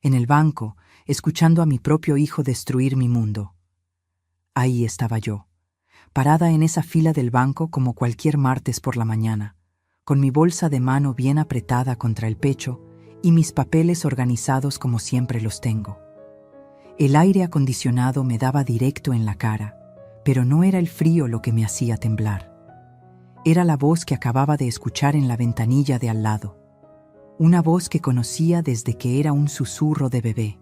en el banco, escuchando a mi propio hijo destruir mi mundo. Ahí estaba yo, parada en esa fila del banco como cualquier martes por la mañana, con mi bolsa de mano bien apretada contra el pecho y mis papeles organizados como siempre los tengo. El aire acondicionado me daba directo en la cara, pero no era el frío lo que me hacía temblar. Era la voz que acababa de escuchar en la ventanilla de al lado. Una voz que conocía desde que era un susurro de bebé.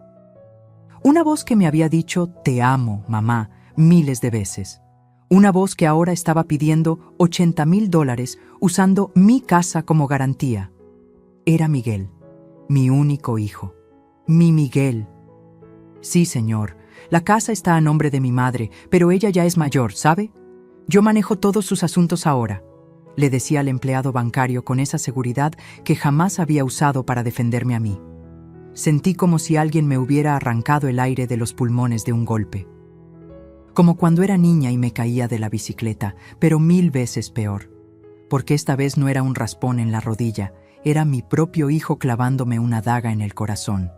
Una voz que me había dicho «Te amo, mamá», miles de veces. Una voz que ahora estaba pidiendo $80,000 usando mi casa como garantía. Era Miguel, mi único hijo. Mi Miguel. Sí, señor, la casa está a nombre de mi madre, pero ella ya es mayor, ¿sabe? Yo manejo todos sus asuntos ahora, le decía al empleado bancario con esa seguridad que jamás había usado para defenderme a mí. Sentí como si alguien me hubiera arrancado el aire de los pulmones de un golpe. Como cuando era niña y me caía de la bicicleta, pero 1000 veces peor. Porque esta vez no era un raspón en la rodilla, era mi propio hijo clavándome una daga en el corazón.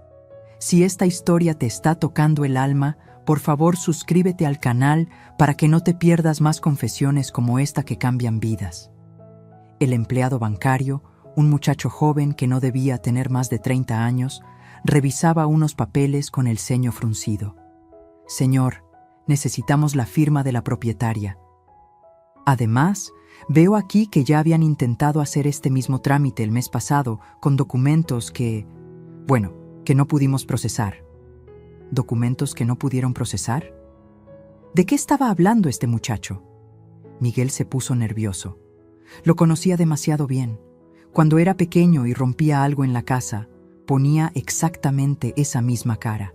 Si esta historia te está tocando el alma, por favor suscríbete al canal para que no te pierdas más confesiones como esta que cambian vidas. El empleado bancario, un muchacho joven que no debía tener más de 30 años, revisaba unos papeles con el ceño fruncido. Señor, necesitamos la firma de la propietaria. Además, veo aquí que ya habían intentado hacer este mismo trámite el mes pasado con documentos que no pudimos procesar. ¿Documentos que no pudieron procesar? ¿De qué estaba hablando este muchacho? Miguel se puso nervioso. Lo conocía demasiado bien. Cuando era pequeño y rompía algo en la casa, ponía exactamente esa misma cara.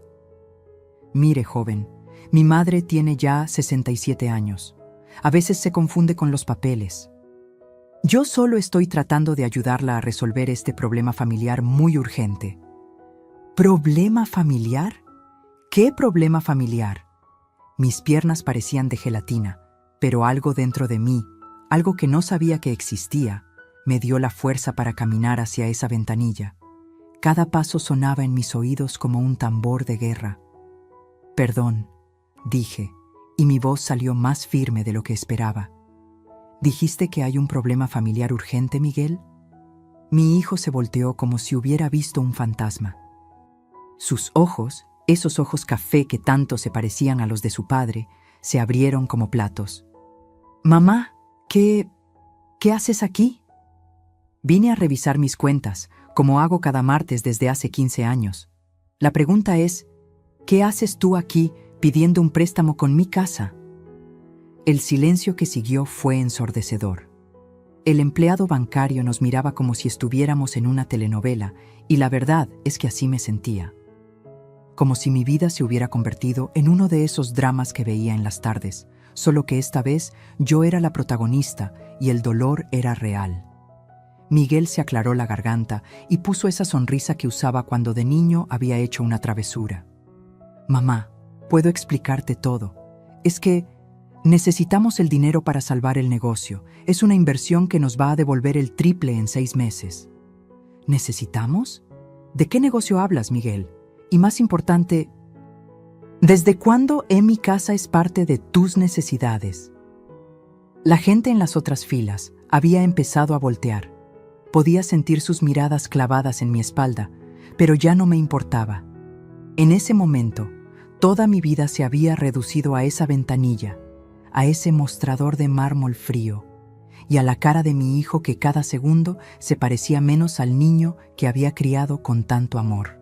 Mire, joven, mi madre tiene ya 67 años. A veces se confunde con los papeles. Yo solo estoy tratando de ayudarla a resolver este problema familiar muy urgente. ¿Problema familiar? ¿Qué problema familiar? Mis piernas parecían de gelatina, pero algo dentro de mí, algo que no sabía que existía, me dio la fuerza para caminar hacia esa ventanilla. Cada paso sonaba en mis oídos como un tambor de guerra. Perdón, dije, y mi voz salió más firme de lo que esperaba. ¿Dijiste que hay un problema familiar urgente, Miguel? Mi hijo se volteó como si hubiera visto un fantasma. Sus ojos, esos ojos café que tanto se parecían a los de su padre, se abrieron como platos. Mamá, ¿qué haces aquí? Vine a revisar mis cuentas, como hago cada martes desde hace 15 años. La pregunta es, ¿qué haces tú aquí pidiendo un préstamo con mi casa? El silencio que siguió fue ensordecedor. El empleado bancario nos miraba como si estuviéramos en una telenovela, y la verdad es que así me sentía. Como si mi vida se hubiera convertido en uno de esos dramas que veía en las tardes, solo que esta vez yo era la protagonista y el dolor era real. Miguel se aclaró la garganta y puso esa sonrisa que usaba cuando de niño había hecho una travesura. Mamá, puedo explicarte todo. Es que necesitamos el dinero para salvar el negocio. Es una inversión que nos va a devolver el triple en 6 meses. ¿Necesitamos? ¿De qué negocio hablas, Miguel? Y más importante, ¿desde cuándo mi casa es parte de tus necesidades? La gente en las otras filas había empezado a voltear. Podía sentir sus miradas clavadas en mi espalda, pero ya no me importaba. En ese momento, toda mi vida se había reducido a esa ventanilla, a ese mostrador de mármol frío, y a la cara de mi hijo que cada segundo se parecía menos al niño que había criado con tanto amor.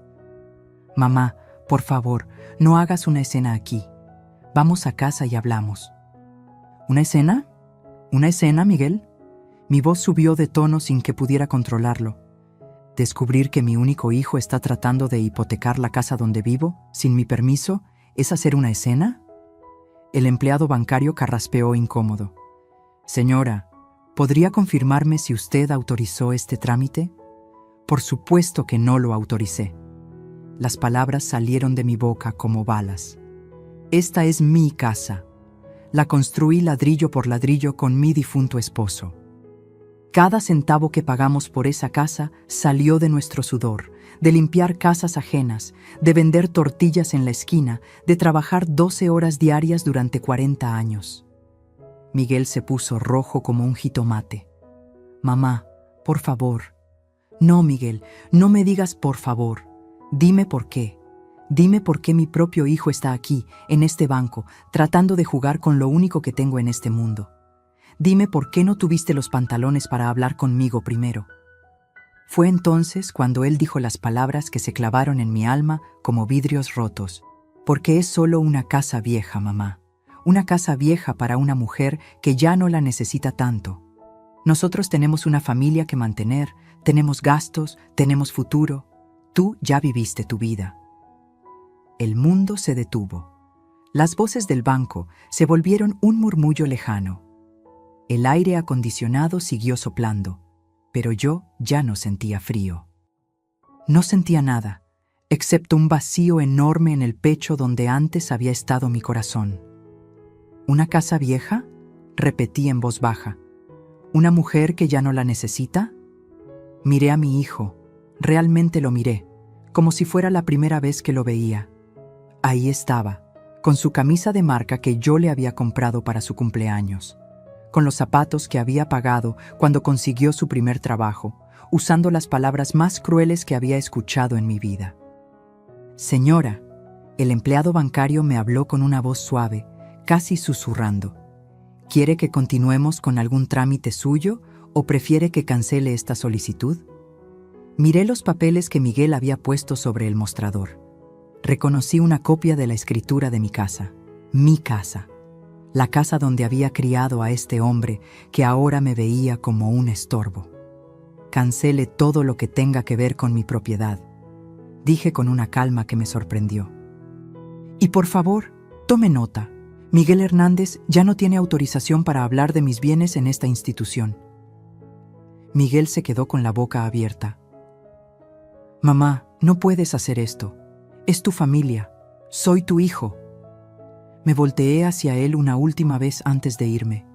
Mamá, por favor, no hagas una escena aquí. Vamos a casa y hablamos. ¿Una escena? ¿Una escena, Miguel? Mi voz subió de tono sin que pudiera controlarlo. ¿Descubrir que mi único hijo está tratando de hipotecar la casa donde vivo, sin mi permiso, es hacer una escena? El empleado bancario carraspeó incómodo. Señora, ¿podría confirmarme si usted autorizó este trámite? Por supuesto que no lo autoricé. Las palabras salieron de mi boca como balas. Esta es mi casa. La construí ladrillo por ladrillo con mi difunto esposo. Cada centavo que pagamos por esa casa salió de nuestro sudor, de limpiar casas ajenas, de vender tortillas en la esquina, de trabajar 12 horas diarias durante 40 años. Miguel se puso rojo como un jitomate. Mamá, por favor. No, Miguel, no me digas por favor. Dime por qué. Dime por qué mi propio hijo está aquí, en este banco, tratando de jugar con lo único que tengo en este mundo. Dime por qué no tuviste los pantalones para hablar conmigo primero. Fue entonces cuando él dijo las palabras que se clavaron en mi alma como vidrios rotos. Porque es solo una casa vieja, mamá. Una casa vieja para una mujer que ya no la necesita tanto. Nosotros tenemos una familia que mantener, tenemos gastos, tenemos futuro. Tú ya viviste tu vida. El mundo se detuvo. Las voces del banco se volvieron un murmullo lejano. El aire acondicionado siguió soplando, pero yo ya no sentía frío. No sentía nada, excepto un vacío enorme en el pecho donde antes había estado mi corazón. ¿Una casa vieja?, repetí en voz baja. ¿Una mujer que ya no la necesita? Miré a mi hijo, realmente lo miré, como si fuera la primera vez que lo veía. Ahí estaba, con su camisa de marca que yo le había comprado para su cumpleaños, con los zapatos que había pagado cuando consiguió su primer trabajo, usando las palabras más crueles que había escuchado en mi vida. Señora, el empleado bancario me habló con una voz suave, casi susurrando. ¿Quiere que continuemos con algún trámite suyo o prefiere que cancele esta solicitud? Miré los papeles que Miguel había puesto sobre el mostrador. Reconocí una copia de la escritura de mi casa, la casa donde había criado a este hombre que ahora me veía como un estorbo. Cancele todo lo que tenga que ver con mi propiedad, dije con una calma que me sorprendió. Y por favor, tome nota. Miguel Hernández ya no tiene autorización para hablar de mis bienes en esta institución. Miguel se quedó con la boca abierta. Mamá, no puedes hacer esto. Es tu familia. Soy tu hijo. Me volteé hacia él una última vez antes de irme.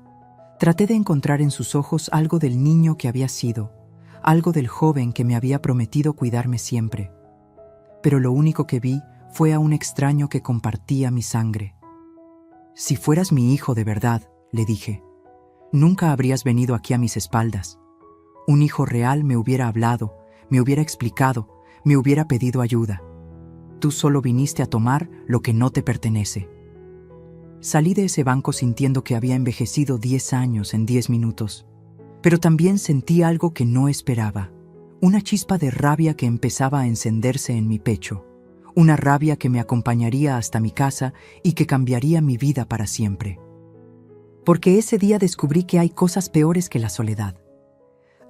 Traté de encontrar en sus ojos algo del niño que había sido, algo del joven que me había prometido cuidarme siempre. Pero lo único que vi fue a un extraño que compartía mi sangre. Si fueras mi hijo de verdad, le dije, nunca habrías venido aquí a mis espaldas. Un hijo real me hubiera hablado, me hubiera explicado, me hubiera pedido ayuda. Tú solo viniste a tomar lo que no te pertenece. Salí de ese banco sintiendo que había envejecido 10 años en 10 minutos. Pero también sentí algo que no esperaba. Una chispa de rabia que empezaba a encenderse en mi pecho. Una rabia que me acompañaría hasta mi casa y que cambiaría mi vida para siempre. Porque ese día descubrí que hay cosas peores que la soledad.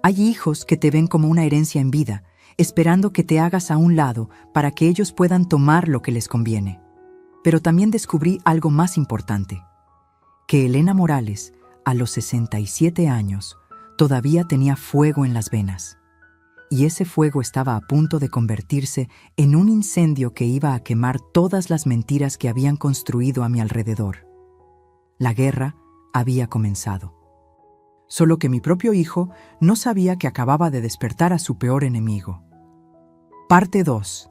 Hay hijos que te ven como una herencia en vida, esperando que te hagas a un lado para que ellos puedan tomar lo que les conviene. Pero también descubrí algo más importante, que Elena Morales, a los 67 años, todavía tenía fuego en las venas. Y ese fuego estaba a punto de convertirse en un incendio que iba a quemar todas las mentiras que habían construido a mi alrededor. La guerra había comenzado. Solo que mi propio hijo no sabía que acababa de despertar a su peor enemigo. Parte 2.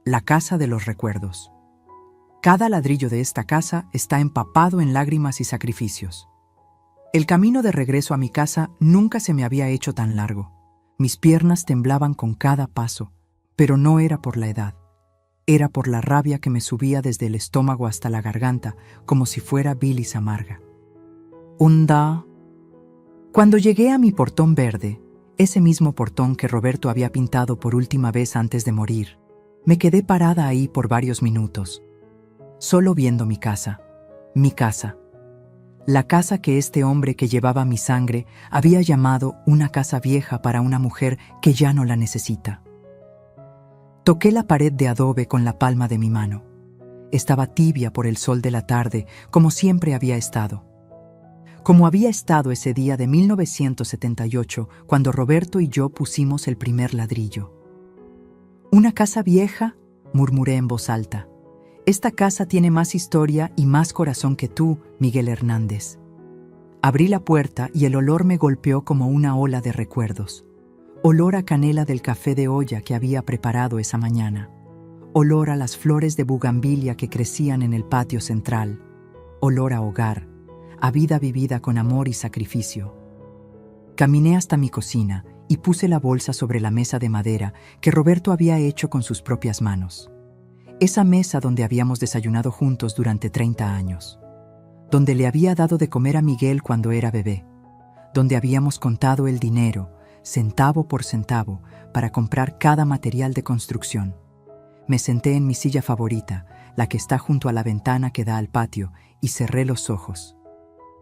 La casa de los recuerdos. Cada ladrillo de esta casa está empapado en lágrimas y sacrificios. El camino de regreso a mi casa nunca se me había hecho tan largo. Mis piernas temblaban con cada paso, pero no era por la edad. Era por la rabia que me subía desde el estómago hasta la garganta, como si fuera bilis amarga. Cuando llegué a mi portón verde, ese mismo portón que Roberto había pintado por última vez antes de morir, me quedé parada ahí por varios minutos, solo viendo mi casa, la casa que este hombre que llevaba mi sangre había llamado una casa vieja para una mujer que ya no la necesita. Toqué la pared de adobe con la palma de mi mano. Estaba tibia por el sol de la tarde, como siempre había estado. Como había estado ese día de 1978, cuando Roberto y yo pusimos el primer ladrillo. ¿Una casa vieja?, murmuré en voz alta. Esta casa tiene más historia y más corazón que tú, Miguel Hernández. Abrí la puerta y el olor me golpeó como una ola de recuerdos. Olor a canela del café de olla que había preparado esa mañana. Olor a las flores de bugambilia que crecían en el patio central. Olor a hogar, a vida vivida con amor y sacrificio. Caminé hasta mi cocina y puse la bolsa sobre la mesa de madera que Roberto había hecho con sus propias manos. Esa mesa donde habíamos desayunado juntos durante 30 años. Donde le había dado de comer a Miguel cuando era bebé. Donde habíamos contado el dinero, centavo por centavo, para comprar cada material de construcción. Me senté en mi silla favorita, la que está junto a la ventana que da al patio, y cerré los ojos.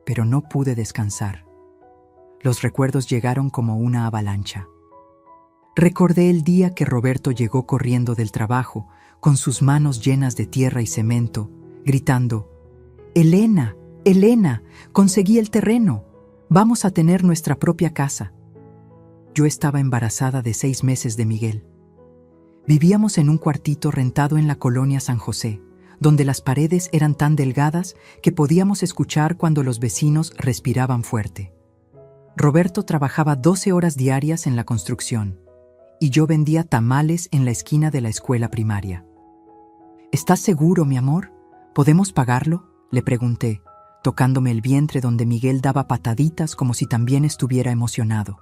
Pero no pude descansar. Los recuerdos llegaron como una avalancha. Recordé el día que Roberto llegó corriendo del trabajo, con sus manos llenas de tierra y cemento, gritando: «Elena, Elena, conseguí el terreno. Vamos a tener nuestra propia casa». Yo estaba embarazada de 6 meses de Miguel. Vivíamos en un cuartito rentado en la colonia San José, donde las paredes eran tan delgadas que podíamos escuchar cuando los vecinos respiraban fuerte. Roberto trabajaba 12 horas diarias en la construcción y yo vendía tamales en la esquina de la escuela primaria. «¿Estás seguro, mi amor? ¿Podemos pagarlo?», le pregunté, tocándome el vientre donde Miguel daba pataditas como si también estuviera emocionado.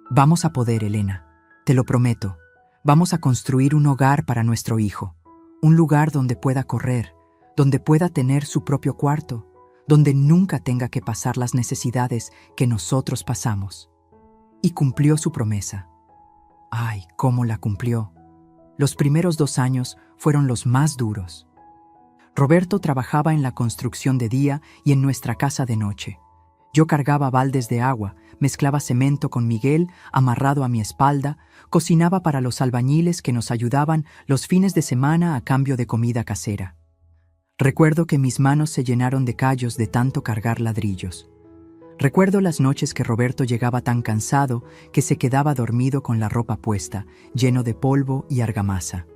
«Vamos a poder, Elena, te lo prometo. Vamos a construir un hogar para nuestro hijo, un lugar donde pueda correr, donde pueda tener su propio cuarto, donde nunca tenga que pasar las necesidades que nosotros pasamos». Y cumplió su promesa. ¡Ay, cómo la cumplió! Los primeros 2 años fueron los más duros. Roberto trabajaba en la construcción de día y en nuestra casa de noche. Yo cargaba baldes de agua, mezclaba cemento con Miguel amarrado a mi espalda, cocinaba para los albañiles que nos ayudaban los fines de semana a cambio de comida casera. Recuerdo que mis manos se llenaron de callos de tanto cargar ladrillos. Recuerdo las noches que Roberto llegaba tan cansado que se quedaba dormido con la ropa puesta, lleno de polvo y argamasa.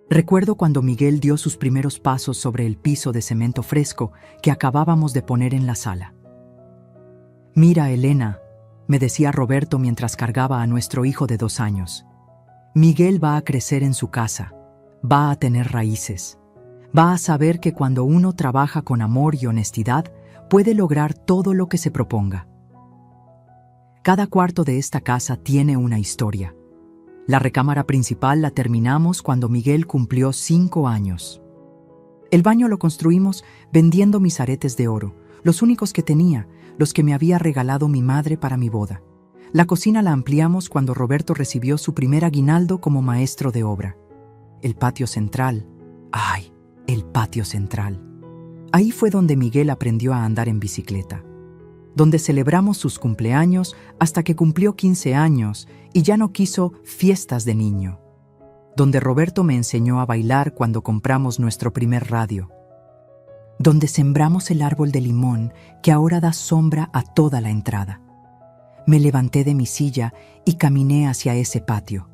Recuerdo cuando Miguel dio sus primeros pasos sobre el piso de cemento fresco que acabábamos de poner en la sala. «Mira, Elena», me decía Roberto mientras cargaba a nuestro hijo de 2 años. «Miguel va a crecer en su casa, va a tener raíces, va a saber que cuando uno trabaja con amor y honestidad, puede lograr todo lo que se proponga». Cada cuarto de esta casa tiene una historia. La recámara principal la terminamos cuando Miguel cumplió 5 años. El baño lo construimos vendiendo mis aretes de oro, los únicos que tenía, los que me había regalado mi madre para mi boda. La cocina la ampliamos cuando Roberto recibió su primer aguinaldo como maestro de obra. El patio central. ¡Ay! El patio central. Ahí fue donde Miguel aprendió a andar en bicicleta. Donde celebramos sus cumpleaños hasta que cumplió 15 años y ya no quiso fiestas de niño. Donde Roberto me enseñó a bailar cuando compramos nuestro primer radio. Donde sembramos el árbol de limón que ahora da sombra a toda la entrada. Me levanté de mi silla y caminé hacia ese patio.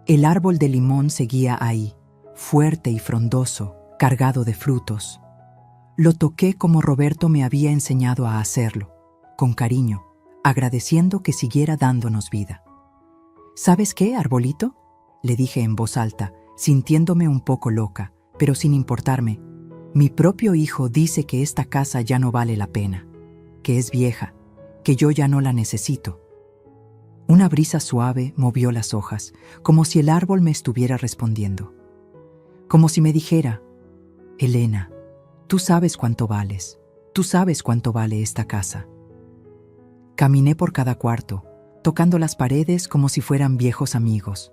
El árbol de limón seguía ahí, fuerte y frondoso, cargado de frutos. Lo toqué como Roberto me había enseñado a hacerlo, con cariño, agradeciendo que siguiera dándonos vida. «¿Sabes qué, arbolito?», le dije en voz alta, sintiéndome un poco loca, pero sin importarme. «Mi propio hijo dice que esta casa ya no vale la pena, que es vieja, que yo ya no la necesito». Una brisa suave movió las hojas, como si el árbol me estuviera respondiendo. Como si me dijera: «Elena, tú sabes cuánto vales, tú sabes cuánto vale esta casa». Caminé por cada cuarto, tocando las paredes como si fueran viejos amigos.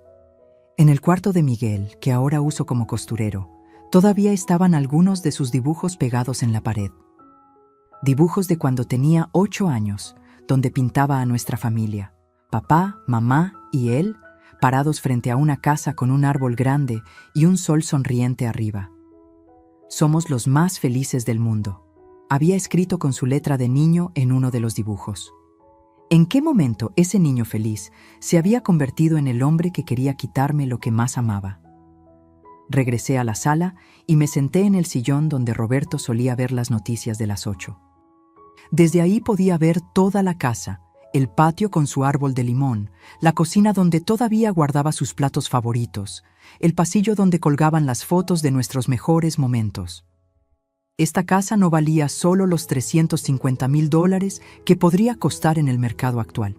En el cuarto de Miguel, que ahora uso como costurero, todavía estaban algunos de sus dibujos pegados en la pared. Dibujos de cuando tenía 8 años, donde pintaba a nuestra familia, papá, mamá y él, parados frente a una casa con un árbol grande y un sol sonriente arriba. «Somos los más felices del mundo», había escrito con su letra de niño en uno de los dibujos. ¿En qué momento ese niño feliz se había convertido en el hombre que quería quitarme lo que más amaba? Regresé a la sala y me senté en el sillón donde Roberto solía ver las noticias de las 8. Desde ahí podía ver toda la casa, el patio con su árbol de limón, la cocina donde todavía guardaba sus platos favoritos, el pasillo donde colgaban las fotos de nuestros mejores momentos. Esta casa no valía solo los $350,000 que podría costar en el mercado actual.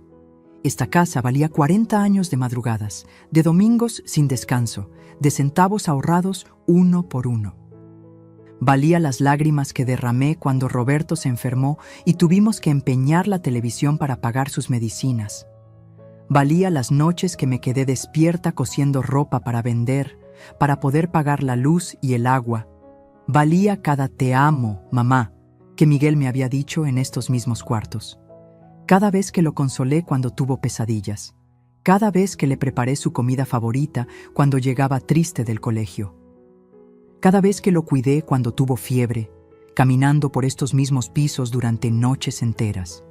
Esta casa valía 40 años de madrugadas, de domingos sin descanso, de centavos ahorrados uno por uno. Valía las lágrimas que derramé cuando Roberto se enfermó y tuvimos que empeñar la televisión para pagar sus medicinas. Valía las noches que me quedé despierta cosiendo ropa para vender, para poder pagar la luz y el agua. Valía cada "te amo, mamá", que Miguel me había dicho en estos mismos cuartos. Cada vez que lo consolé cuando tuvo pesadillas. Cada vez que le preparé su comida favorita cuando llegaba triste del colegio. Cada vez que lo cuidé cuando tuvo fiebre, caminando por estos mismos pisos durante noches enteras.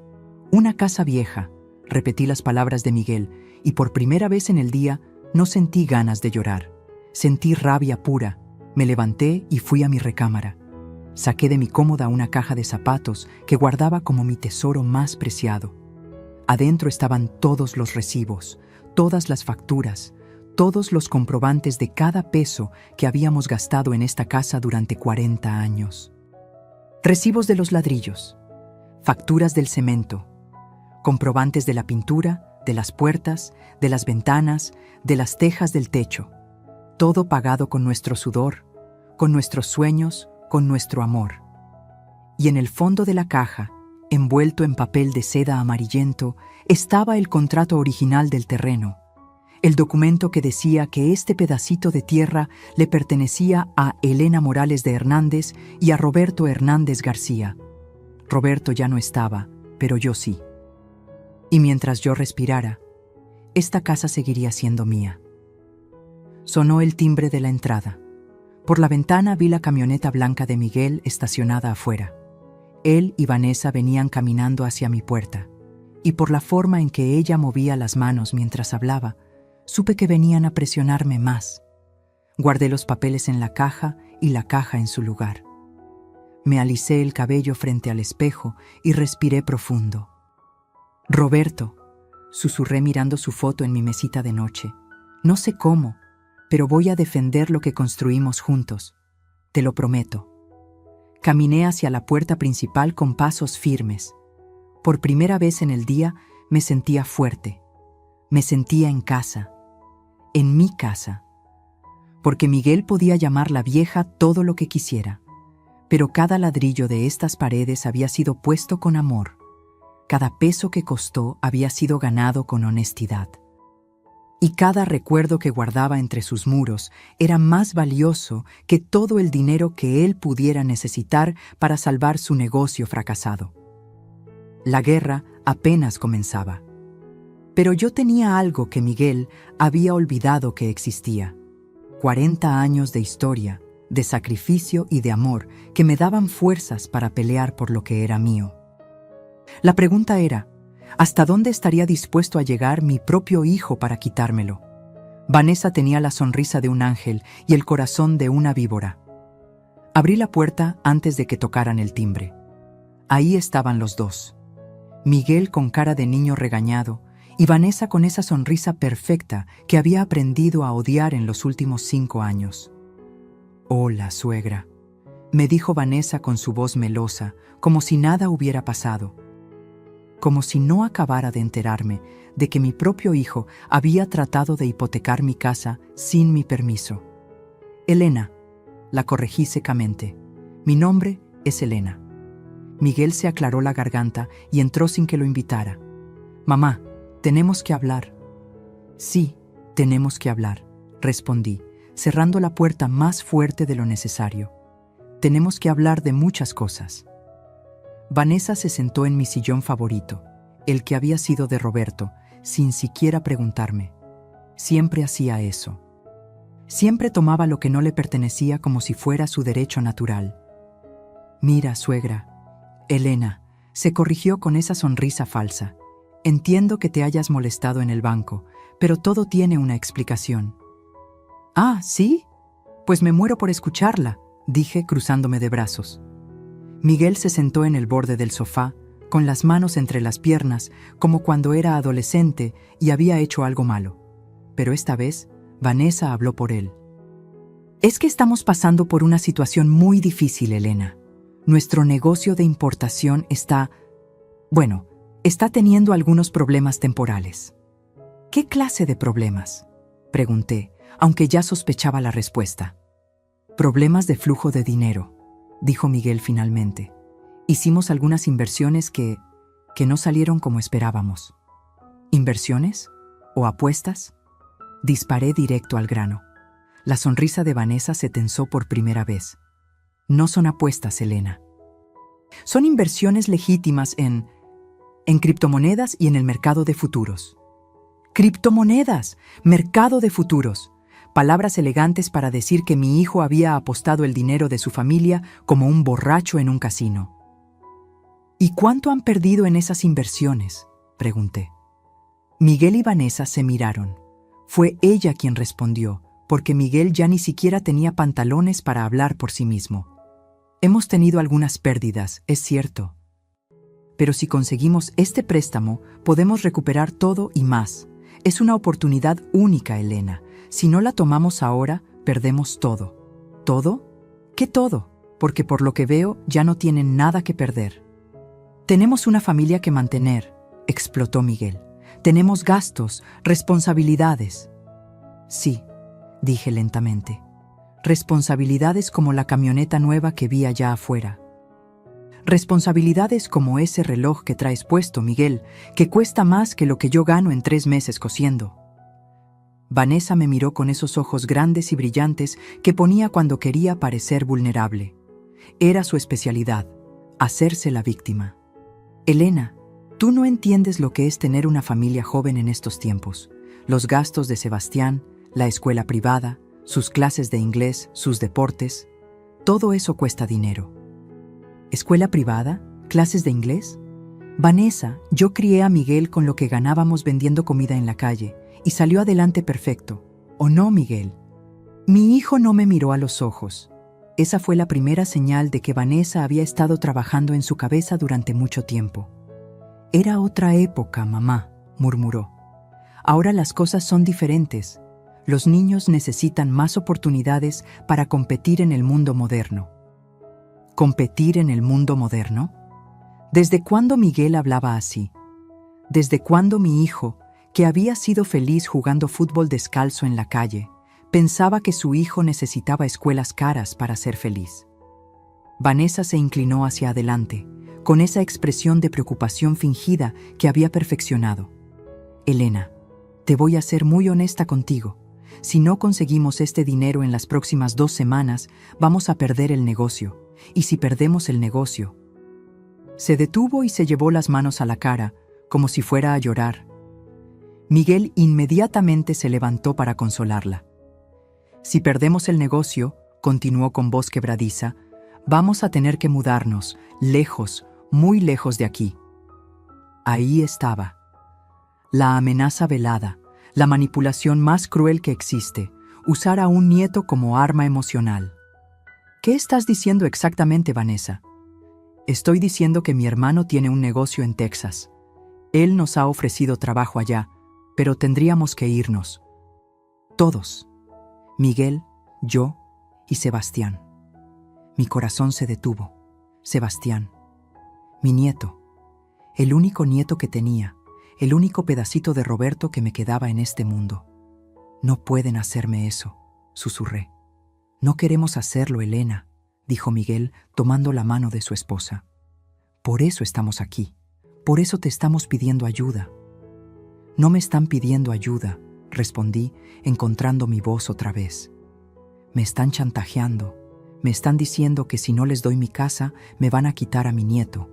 Una casa vieja, repetí las palabras de Miguel, y por primera vez en el día no sentí ganas de llorar. Sentí rabia pura. Me levanté y fui a mi recámara. Saqué de mi cómoda una caja de zapatos que guardaba como mi tesoro más preciado. Adentro estaban todos los recibos, todas las facturas, todos los comprobantes de cada peso que habíamos gastado en esta casa durante 40 años. Recibos de los ladrillos, facturas del cemento, comprobantes de la pintura, de las puertas, de las ventanas, de las tejas del techo. Todo pagado con nuestro sudor, con nuestros sueños, con nuestro amor. Y en el fondo de la caja, envuelto en papel de seda amarillento, estaba el contrato original del terreno, el documento que decía que este pedacito de tierra le pertenecía a Elena Morales de Hernández y a Roberto Hernández García. Roberto ya no estaba, pero yo sí. Y mientras yo respirara, esta casa seguiría siendo mía. Sonó el timbre de la entrada. Por la ventana vi la camioneta blanca de Miguel estacionada afuera. Él y Vanessa venían caminando hacia mi puerta, y por la forma en que ella movía las manos mientras hablaba, supe que venían a presionarme más. Guardé los papeles en la caja y la caja en su lugar. Me alisé el cabello frente al espejo y respiré profundo. «Roberto», susurré mirando su foto en mi mesita de noche. «No sé cómo, pero voy a defender lo que construimos juntos. Te lo prometo». Caminé hacia la puerta principal con pasos firmes. Por primera vez en el día me sentía fuerte. Me sentía en casa. En mi casa. Porque Miguel podía llamarla vieja todo lo que quisiera. Pero cada ladrillo de estas paredes había sido puesto con amor. Cada peso que costó había sido ganado con honestidad. Y cada recuerdo que guardaba entre sus muros era más valioso que todo el dinero que él pudiera necesitar para salvar su negocio fracasado. La guerra apenas comenzaba. Pero yo tenía algo que Miguel había olvidado que existía. 40 años de historia, de sacrificio y de amor que me daban fuerzas para pelear por lo que era mío. La pregunta era, ¿hasta dónde estaría dispuesto a llegar mi propio hijo para quitármelo? Vanessa tenía la sonrisa de un ángel y el corazón de una víbora. Abrí la puerta antes de que tocaran el timbre. Ahí estaban los dos. Miguel con cara de niño regañado y Vanessa con esa sonrisa perfecta que había aprendido a odiar en los últimos 5 años. «Hola, suegra», me dijo Vanessa con su voz melosa, como si nada hubiera pasado. Como si no acabara de enterarme de que mi propio hijo había tratado de hipotecar mi casa sin mi permiso. «Elena», la corregí secamente. «Mi nombre es Elena». Miguel se aclaró la garganta y entró sin que lo invitara. «Mamá, tenemos que hablar». «Sí, tenemos que hablar», respondí, cerrando la puerta más fuerte de lo necesario. «Tenemos que hablar de muchas cosas». Vanessa se sentó en mi sillón favorito, el que había sido de Roberto, sin siquiera preguntarme. Siempre hacía eso. Siempre tomaba lo que no le pertenecía como si fuera su derecho natural. «Mira, suegra». «Elena», se corrigió con esa sonrisa falsa. «Entiendo que te hayas molestado en el banco, pero todo tiene una explicación». «Ah, ¿sí? Pues me muero por escucharla», dije cruzándome de brazos. Miguel se sentó en el borde del sofá, con las manos entre las piernas, como cuando era adolescente y había hecho algo malo. Pero esta vez, Vanessa habló por él. Es que estamos pasando por una situación muy difícil, Elena. Nuestro negocio de importación está teniendo algunos problemas temporales. ¿Qué clase de problemas?, pregunté, aunque ya sospechaba la respuesta. Problemas de flujo de dinero, dijo Miguel finalmente. Hicimos algunas inversiones que no salieron como esperábamos. ¿Inversiones? ¿O apuestas? Disparé directo al grano. La sonrisa de Vanessa se tensó por primera vez. No son apuestas, Elena. Son inversiones legítimas en criptomonedas y en el mercado de futuros. ¡Criptomonedas! ¡Mercado de futuros! Palabras elegantes para decir que mi hijo había apostado el dinero de su familia como un borracho en un casino. ¿Y cuánto han perdido en esas inversiones?, pregunté. Miguel y Vanessa se miraron. Fue ella quien respondió, porque Miguel ya ni siquiera tenía pantalones para hablar por sí mismo. Hemos tenido algunas pérdidas, es cierto. Pero si conseguimos este préstamo, podemos recuperar todo y más. Es una oportunidad única, Elena. Si no la tomamos ahora, perdemos todo. ¿Todo? ¿Qué todo? Porque por lo que veo, ya no tienen nada que perder. Tenemos una familia que mantener, explotó Miguel. Tenemos gastos, responsabilidades. Sí, dije lentamente. Responsabilidades como la camioneta nueva que vi allá afuera. Responsabilidades como ese reloj que traes puesto, Miguel, que cuesta más que lo que yo gano en 3 meses cosiendo. Vanessa me miró con esos ojos grandes y brillantes que ponía cuando quería parecer vulnerable. Era su especialidad, hacerse la víctima. Elena, tú no entiendes lo que es tener una familia joven en estos tiempos. Los gastos de Sebastián, la escuela privada, sus clases de inglés, sus deportes, todo eso cuesta dinero. ¿Escuela privada? ¿Clases de inglés? Vanessa, yo crié a Miguel con lo que ganábamos vendiendo comida en la calle y salió adelante perfecto. ¿O no, Miguel? Mi hijo no me miró a los ojos. Esa fue la primera señal de que Vanessa había estado trabajando en su cabeza durante mucho tiempo. Era otra época, mamá, murmuró. Ahora las cosas son diferentes. Los niños necesitan más oportunidades para competir en el mundo moderno. ¿Competir en el mundo moderno? ¿Desde cuándo Miguel hablaba así? ¿Desde cuándo mi hijo, que había sido feliz jugando fútbol descalzo en la calle, pensaba que su hijo necesitaba escuelas caras para ser feliz? Vanessa se inclinó hacia adelante, con esa expresión de preocupación fingida que había perfeccionado. Elena, te voy a ser muy honesta contigo. Si no conseguimos este dinero en las próximas 2 semanas, vamos a perder el negocio. Y si perdemos el negocio... Se detuvo y se llevó las manos a la cara, como si fuera a llorar. Miguel inmediatamente se levantó para consolarla. Si perdemos el negocio, continuó con voz quebradiza, vamos a tener que mudarnos, lejos, muy lejos de aquí. Ahí estaba. La amenaza velada, la manipulación más cruel que existe, usar a un nieto como arma emocional. ¿Qué estás diciendo exactamente, Vanessa? Estoy diciendo que mi hermano tiene un negocio en Texas. Él nos ha ofrecido trabajo allá, pero tendríamos que irnos. Todos. Miguel, yo y Sebastián. Mi corazón se detuvo. Sebastián. Mi nieto. El único nieto que tenía. El único pedacito de Roberto que me quedaba en este mundo. No pueden hacerme eso, susurré. No queremos hacerlo, Elena, dijo Miguel, tomando la mano de su esposa. Por eso estamos aquí. Por eso te estamos pidiendo ayuda. No me están pidiendo ayuda, respondí, encontrando mi voz otra vez. Me están chantajeando. Me están diciendo que si no les doy mi casa, me van a quitar a mi nieto.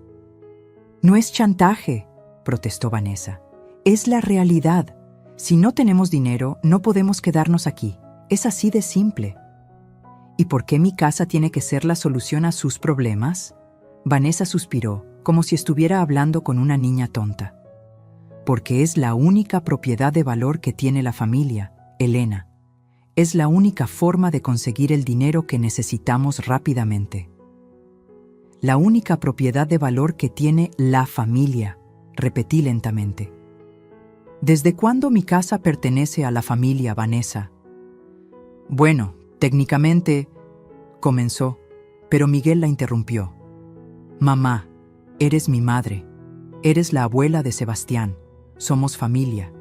No es chantaje, protestó Vanessa. Es la realidad. Si no tenemos dinero, no podemos quedarnos aquí. Es así de simple. ¿Y por qué mi casa tiene que ser la solución a sus problemas? Vanessa suspiró, como si estuviera hablando con una niña tonta. Porque es la única propiedad de valor que tiene la familia, Elena. Es la única forma de conseguir el dinero que necesitamos rápidamente. la única propiedad de valor que tiene la familia, repetí lentamente. ¿Desde cuándo mi casa pertenece a la familia, Vanessa? Bueno, técnicamente, comenzó, pero Miguel la interrumpió. Mamá, eres mi madre. Eres la abuela de Sebastián. Somos familia.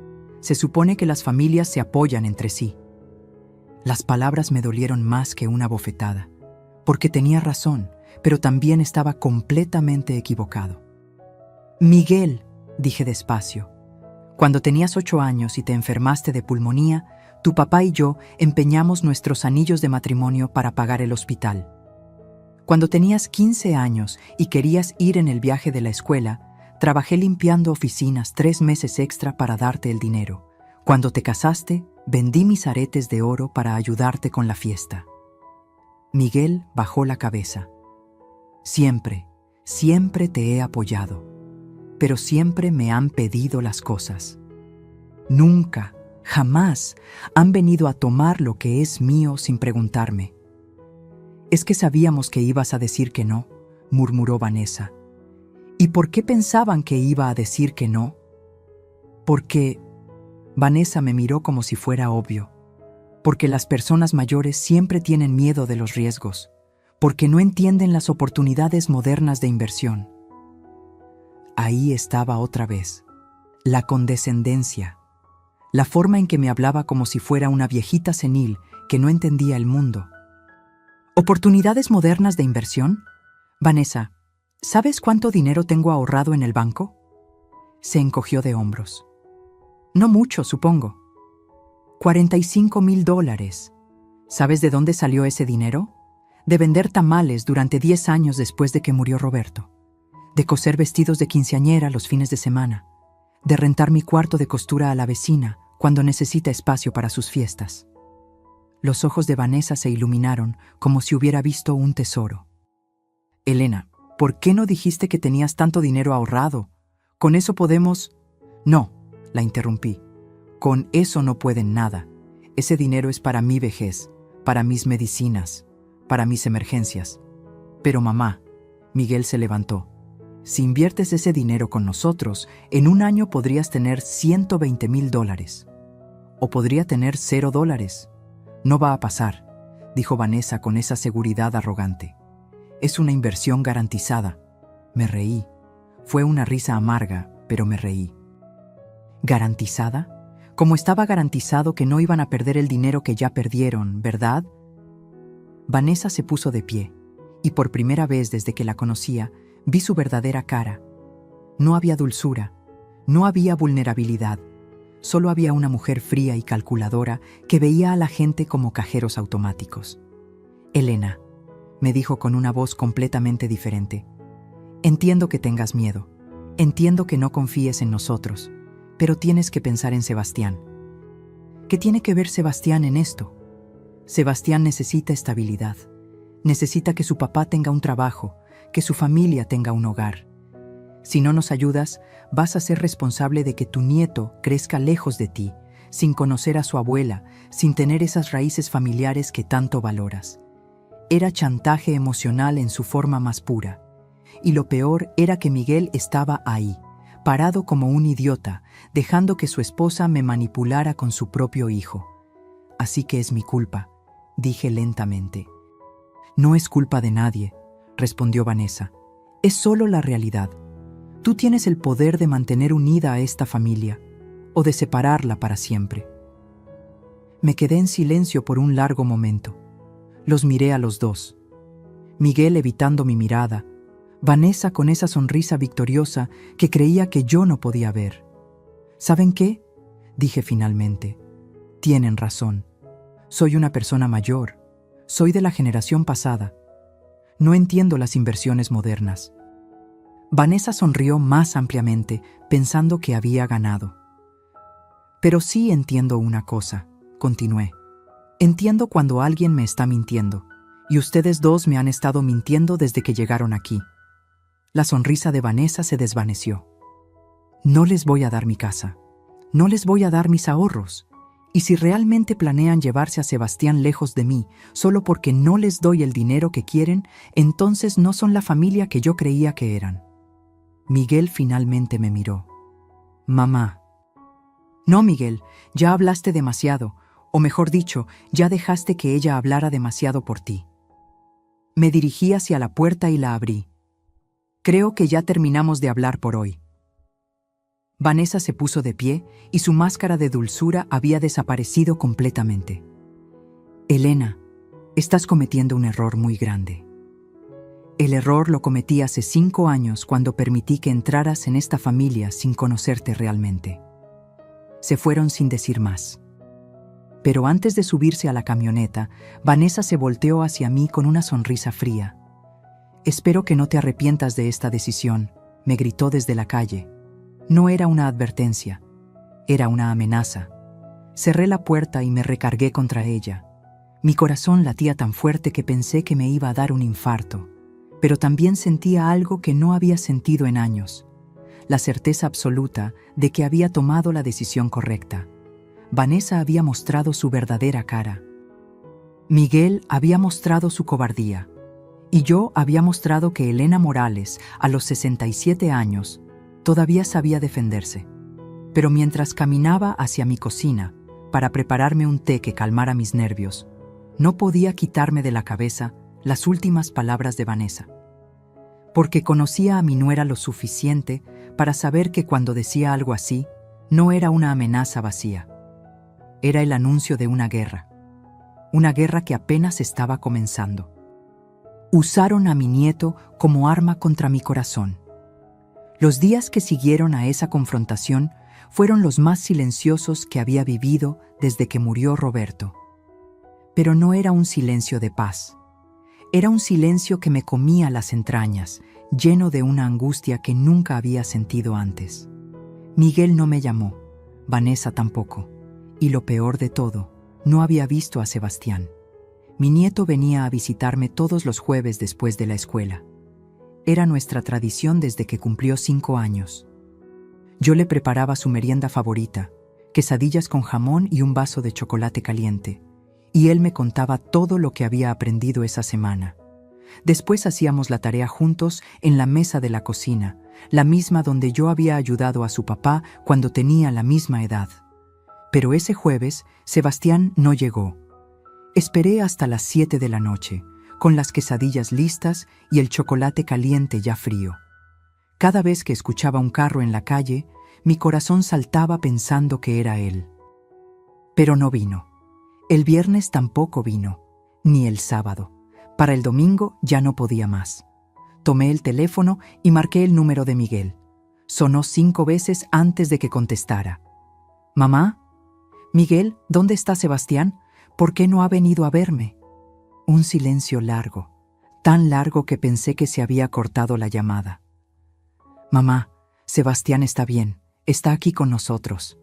Se supone que las familias se apoyan entre sí. Las palabras me dolieron más que una bofetada, porque tenía razón, pero también estaba completamente equivocado. Miguel, dije despacio, cuando tenías 8 años y te enfermaste de pulmonía, tu papá y yo empeñamos nuestros anillos de matrimonio para pagar el hospital. Cuando tenías 15 años y querías ir en el viaje de la escuela, trabajé limpiando oficinas 3 meses extra para darte el dinero. Cuando te casaste, vendí mis aretes de oro para ayudarte con la fiesta. Miguel bajó la cabeza. Siempre, siempre te he apoyado, pero siempre me han pedido las cosas. Nunca, jamás han venido a tomar lo que es mío sin preguntarme. Es que sabíamos que ibas a decir que no, murmuró Vanessa. ¿Y por qué pensaban que iba a decir que no? Porque Vanessa me miró como si fuera obvio. Porque las personas mayores siempre tienen miedo de los riesgos. Porque no entienden las oportunidades modernas de inversión. Ahí estaba otra vez. La condescendencia. La forma en que me hablaba como si fuera una viejita senil que no entendía el mundo. ¿Oportunidades modernas de inversión? Vanessa, ¿sabes cuánto dinero tengo ahorrado en el banco? Se encogió de hombros. No mucho, supongo. $45,000. ¿Sabes de dónde salió ese dinero? De vender tamales durante 10 años después de que murió Roberto. De coser vestidos de quinceañera los fines de semana. De rentar mi cuarto de costura a la vecina cuando necesita espacio para sus fiestas. Los ojos de Vanessa se iluminaron como si hubiera visto un tesoro. Elena, ¿por qué no dijiste que tenías tanto dinero ahorrado? Con eso podemos... No, la interrumpí. Con eso no pueden nada. Ese dinero es para mi vejez, para mis medicinas, para mis emergencias. Pero mamá, Miguel se levantó. Si inviertes ese dinero con nosotros, en un año podrías tener $120,000. O podría tener $0. No va a pasar, dijo Vanessa con esa seguridad arrogante. Es una inversión garantizada. Me reí. Fue una risa amarga, pero me reí. ¿Garantizada? Como estaba garantizado que no iban a perder el dinero que ya perdieron, ¿verdad? Vanessa se puso de pie, y por primera vez desde que la conocía, vi su verdadera cara. No había dulzura, no había vulnerabilidad. Solo había una mujer fría y calculadora que veía a la gente como cajeros automáticos. Elena, me dijo con una voz completamente diferente. Entiendo que tengas miedo. Entiendo que no confíes en nosotros. Pero tienes que pensar en Sebastián. ¿Qué tiene que ver Sebastián en esto? Sebastián necesita estabilidad. Necesita que su papá tenga un trabajo, que su familia tenga un hogar. Si no nos ayudas, vas a ser responsable de que tu nieto crezca lejos de ti, sin conocer a su abuela, sin tener esas raíces familiares que tanto valoras. Era chantaje emocional en su forma más pura. Y lo peor era que Miguel estaba ahí, parado como un idiota, dejando que su esposa me manipulara con su propio hijo. Así que es mi culpa, dije lentamente. No es culpa de nadie, respondió Vanessa. Es solo la realidad. Tú tienes el poder de mantener unida a esta familia, o de separarla para siempre. Me quedé en silencio por un largo momento. Los miré a los dos. Miguel evitando mi mirada, Vanessa con esa sonrisa victoriosa que creía que yo no podía ver. ¿Saben qué? Dije finalmente. Tienen razón. Soy una persona mayor. Soy de la generación pasada. No entiendo las inversiones modernas. Vanessa sonrió más ampliamente, pensando que había ganado. Pero sí entiendo una cosa, continué. Entiendo cuando alguien me está mintiendo, y ustedes dos me han estado mintiendo desde que llegaron aquí. La sonrisa de Vanessa se desvaneció. No les voy a dar mi casa. No les voy a dar mis ahorros. ¿Y si realmente planean llevarse a Sebastián lejos de mí, solo porque no les doy el dinero que quieren, entonces no son la familia que yo creía que eran? Miguel finalmente me miró. Mamá. No, Miguel, ya hablaste demasiado, o mejor dicho, ya dejaste que ella hablara demasiado por ti. Me dirigí hacia la puerta y la abrí. Creo que ya terminamos de hablar por hoy. Vanessa se puso de pie y su máscara de dulzura había desaparecido completamente. Elena, estás cometiendo un error muy grande. El error lo cometí hace 5 años cuando permití que entraras en esta familia sin conocerte realmente. Se fueron sin decir más. Pero antes de subirse a la camioneta, Vanessa se volteó hacia mí con una sonrisa fría. Espero que no te arrepientas de esta decisión, me gritó desde la calle. No era una advertencia, era una amenaza. Cerré la puerta y me recargué contra ella. Mi corazón latía tan fuerte que pensé que me iba a dar un infarto, pero también sentía algo que no había sentido en años, la certeza absoluta de que había tomado la decisión correcta. Vanessa había mostrado su verdadera cara. Miguel había mostrado su cobardía. Y yo había mostrado que Elena Morales, a los 67 años, todavía sabía defenderse. Pero mientras caminaba hacia mi cocina para prepararme un té que calmara mis nervios, no podía quitarme de la cabeza las últimas palabras de Vanessa. Porque conocía a mi nuera lo suficiente para saber que cuando decía algo así, no era una amenaza vacía. Era el anuncio de una guerra que apenas estaba comenzando. Usaron a mi nieto como arma contra mi corazón. Los días que siguieron a esa confrontación fueron los más silenciosos que había vivido desde que murió Roberto. Pero no era un silencio de paz. Era un silencio que me comía las entrañas, lleno de una angustia que nunca había sentido antes. Miguel no me llamó, Vanessa tampoco, y lo peor de todo, no había visto a Sebastián. Mi nieto venía a visitarme todos los jueves después de la escuela. Era nuestra tradición desde que cumplió 5 años. Yo le preparaba su merienda favorita, quesadillas con jamón y un vaso de chocolate caliente, y él me contaba todo lo que había aprendido esa semana. Después hacíamos la tarea juntos en la mesa de la cocina, la misma donde yo había ayudado a su papá cuando tenía la misma edad. Pero ese jueves, Sebastián no llegó. Esperé hasta las 7 de la noche, con las quesadillas listas y el chocolate caliente ya frío. Cada vez que escuchaba un carro en la calle, mi corazón saltaba pensando que era él. Pero no vino. El viernes tampoco vino, ni el sábado. Para el domingo ya no podía más. Tomé el teléfono y marqué el número de Miguel. Sonó 5 veces antes de que contestara. «¿Mamá? Miguel, ¿dónde está Sebastián? ¿Por qué no ha venido a verme?» Un silencio largo, tan largo que pensé que se había cortado la llamada. «Mamá, Sebastián está bien, está aquí con nosotros».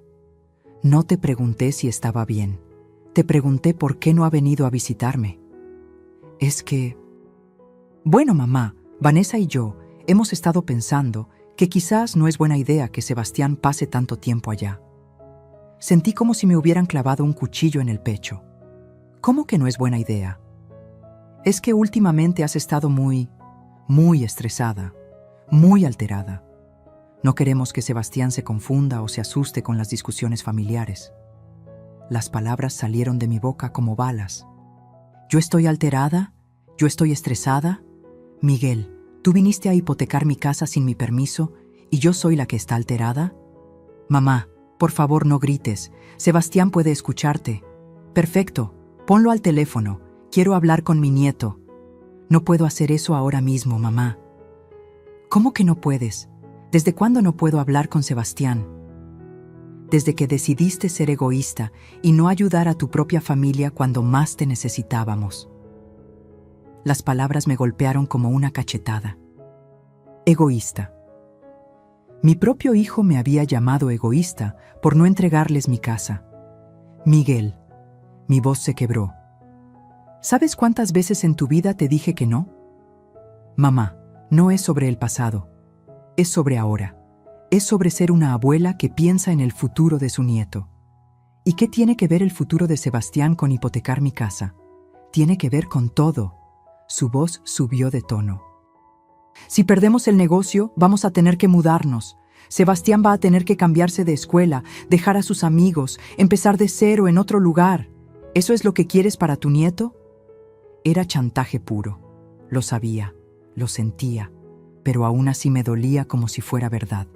No te pregunté si estaba bien, te pregunté por qué no ha venido a visitarme. Es que... Bueno, mamá, Vanessa y yo hemos estado pensando que quizás no es buena idea que Sebastián pase tanto tiempo allá. Sentí como si me hubieran clavado un cuchillo en el pecho. ¿Cómo que no es buena idea? Es que últimamente has estado muy estresada, muy alterada. No queremos que Sebastián se confunda o se asuste con las discusiones familiares. Las palabras salieron de mi boca como balas. ¿Yo estoy alterada? ¿Yo estoy estresada? Miguel, ¿tú viniste a hipotecar mi casa sin mi permiso y yo soy la que está alterada? Mamá, por favor no grites. Sebastián puede escucharte. Perfecto, ponlo al teléfono. Quiero hablar con mi nieto. No puedo hacer eso ahora mismo, mamá. ¿Cómo que no puedes? ¿Desde cuándo no puedo hablar con Sebastián? Desde que decidiste ser egoísta y no ayudar a tu propia familia cuando más te necesitábamos. Las palabras me golpearon como una cachetada. Egoísta. Mi propio hijo me había llamado egoísta por no entregarles mi casa. Miguel, mi voz se quebró. ¿Sabes cuántas veces en tu vida te dije que no? Mamá, no es sobre el pasado, es sobre ahora. Es sobre ser una abuela que piensa en el futuro de su nieto. ¿Y qué tiene que ver el futuro de Sebastián con hipotecar mi casa? Tiene que ver con todo. Su voz subió de tono. Si perdemos el negocio, vamos a tener que mudarnos. Sebastián va a tener que cambiarse de escuela, dejar a sus amigos, empezar de cero en otro lugar. ¿Eso es lo que quieres para tu nieto? Era chantaje puro. Lo sabía, lo sentía, pero aún así me dolía como si fuera verdad.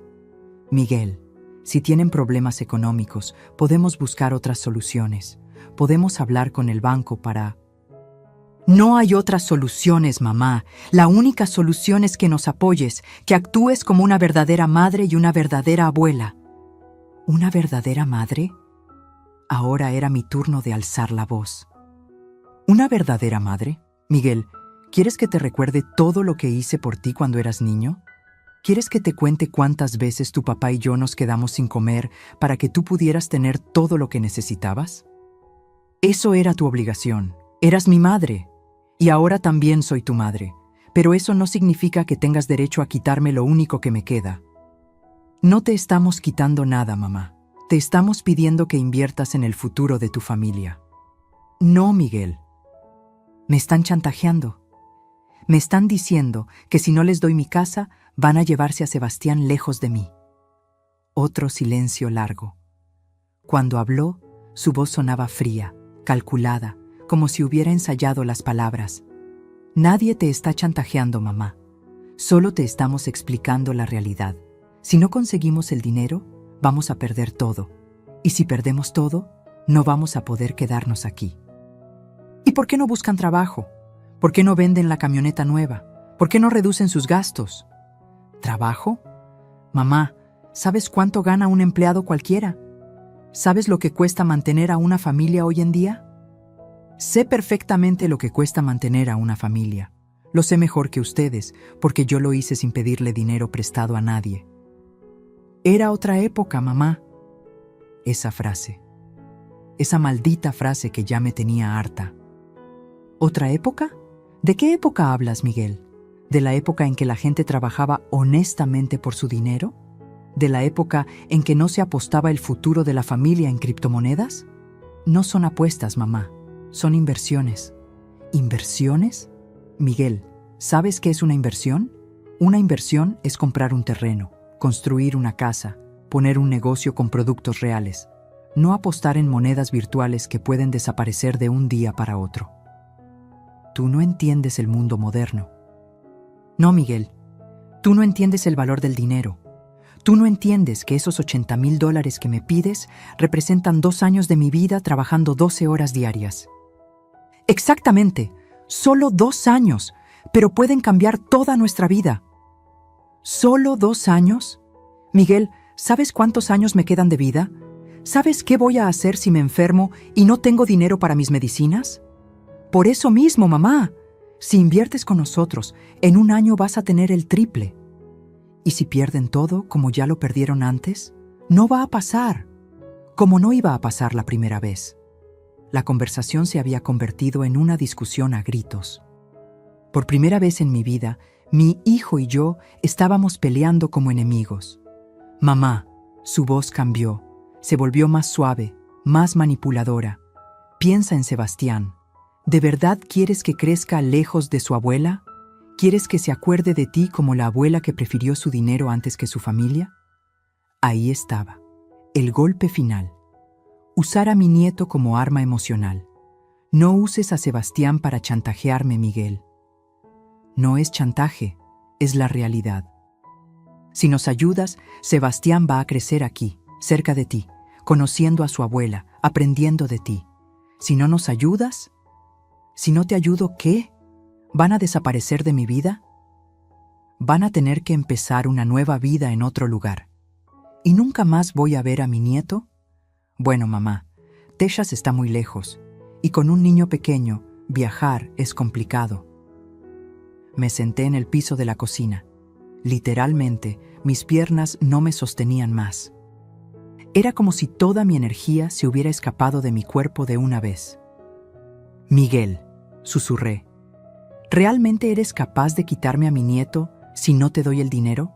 Miguel, si tienen problemas económicos, podemos buscar otras soluciones. Podemos hablar con el banco para... No hay otras soluciones, mamá. La única solución es que nos apoyes, que actúes como una verdadera madre y una verdadera abuela. ¿Una verdadera madre? Ahora era mi turno de alzar la voz. ¿Una verdadera madre? Miguel, ¿quieres que te recuerde todo lo que hice por ti cuando eras niño? ¿Quieres que te cuente cuántas veces tu papá y yo nos quedamos sin comer para que tú pudieras tener todo lo que necesitabas? Eso era tu obligación. Eras mi madre. Y ahora también soy tu madre. Pero eso no significa que tengas derecho a quitarme lo único que me queda. No te estamos quitando nada, mamá. Te estamos pidiendo que inviertas en el futuro de tu familia. No, Miguel. Me están chantajeando. Me están diciendo que si no les doy mi casa, van a llevarse a Sebastián lejos de mí. Otro silencio largo. Cuando habló, su voz sonaba fría, calculada, como si hubiera ensayado las palabras. Nadie te está chantajeando, mamá. Solo te estamos explicando la realidad. Si no conseguimos el dinero, vamos a perder todo. Y si perdemos todo, no vamos a poder quedarnos aquí. ¿Y por qué no buscan trabajo? ¿Por qué no venden la camioneta nueva? ¿Por qué no reducen sus gastos? ¿Trabajo? Mamá, ¿sabes cuánto gana un empleado cualquiera? ¿Sabes lo que cuesta mantener a una familia hoy en día? Sé perfectamente lo que cuesta mantener a una familia. Lo sé mejor que ustedes, porque yo lo hice sin pedirle dinero prestado a nadie. Era otra época, mamá. Esa frase. Esa maldita frase que ya me tenía harta. ¿Otra época? ¿De qué época hablas, Miguel? ¿De la época en que la gente trabajaba honestamente por su dinero? ¿De la época en que no se apostaba el futuro de la familia en criptomonedas? No son apuestas, mamá. Son inversiones. ¿Inversiones? Miguel, ¿sabes qué es una inversión? Una inversión es comprar un terreno, construir una casa, poner un negocio con productos reales, no apostar en monedas virtuales que pueden desaparecer de un día para otro. Tú no entiendes el mundo moderno. No, Miguel, tú no entiendes el valor del dinero. Tú no entiendes que esos $80,000 que me pides representan 2 años de mi vida trabajando 12 horas diarias. Exactamente, solo 2 años, pero pueden cambiar toda nuestra vida. ¿Solo 2 años? Miguel, ¿sabes cuántos años me quedan de vida? ¿Sabes qué voy a hacer si me enfermo y no tengo dinero para mis medicinas? Por eso mismo, mamá, si inviertes con nosotros, en 1 año vas a tener el triple. ¿Y si pierden todo, como ya lo perdieron antes? No va a pasar, como no iba a pasar la primera vez. La conversación se había convertido en una discusión a gritos. Por primera vez en mi vida, mi hijo y yo estábamos peleando como enemigos. Mamá, su voz cambió, se volvió más suave, más manipuladora. Piensa en Sebastián. ¿De verdad quieres que crezca lejos de su abuela? ¿Quieres que se acuerde de ti como la abuela que prefirió su dinero antes que su familia? Ahí estaba, el golpe final. Usar a mi nieto como arma emocional. No uses a Sebastián para chantajearme, Miguel. No es chantaje, es la realidad. Si nos ayudas, Sebastián va a crecer aquí, cerca de ti, conociendo a su abuela, aprendiendo de ti. Si no nos ayudas, si no te ayudo, ¿qué? ¿Van a desaparecer de mi vida? Van a tener que empezar una nueva vida en otro lugar. ¿Y nunca más voy a ver a mi nieto? Bueno, mamá, Texas está muy lejos, y con un niño pequeño, viajar es complicado. Me senté en el piso de la cocina. Literalmente, mis piernas no me sostenían más. Era como si toda mi energía se hubiera escapado de mi cuerpo de una vez. Miguel, susurré, ¿realmente eres capaz de quitarme a mi nieto si no te doy el dinero?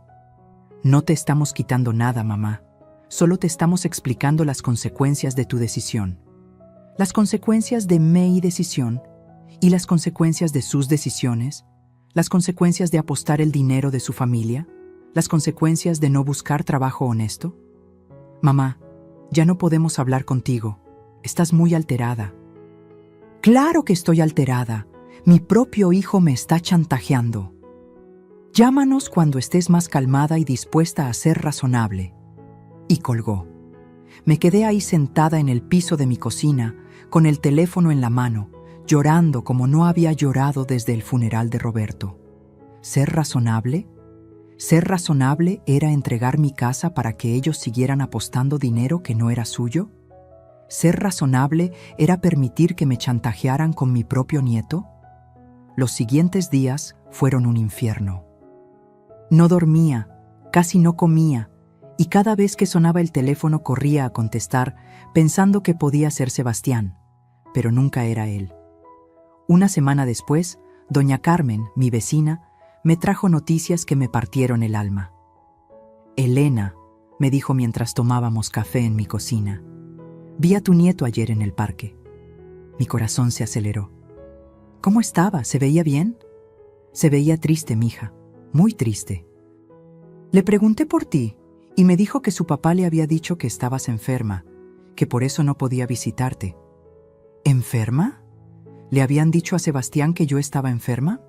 No te estamos quitando nada, mamá. Solo te estamos explicando las consecuencias de tu decisión. Las consecuencias de mi decisión y las consecuencias de sus decisiones, las consecuencias de apostar el dinero de su familia, las consecuencias de no buscar trabajo honesto. Mamá, ya no podemos hablar contigo. Estás muy alterada. Claro que estoy alterada. Mi propio hijo me está chantajeando. Llámanos cuando estés más calmada y dispuesta a ser razonable. Y colgó. Me quedé ahí sentada en el piso de mi cocina, con el teléfono en la mano, llorando como no había llorado desde el funeral de Roberto. ¿Ser razonable? ¿Ser razonable era entregar mi casa para que ellos siguieran apostando dinero que no era suyo? ¿Ser razonable era permitir que me chantajearan con mi propio nieto? Los siguientes días fueron un infierno. No dormía, casi no comía, y cada vez que sonaba el teléfono corría a contestar, pensando que podía ser Sebastián, pero nunca era él. Una semana después, doña Carmen, mi vecina, me trajo noticias que me partieron el alma. Elena, me dijo mientras tomábamos café en mi cocina, vi a tu nieto ayer en el parque. Mi corazón se aceleró. ¿Cómo estaba? ¿Se veía bien? Se veía triste, mija, muy triste. Le pregunté por ti y me dijo que su papá le había dicho que estabas enferma, que por eso no podía visitarte. ¿Enferma? ¿Le habían dicho a Sebastián que yo estaba enferma?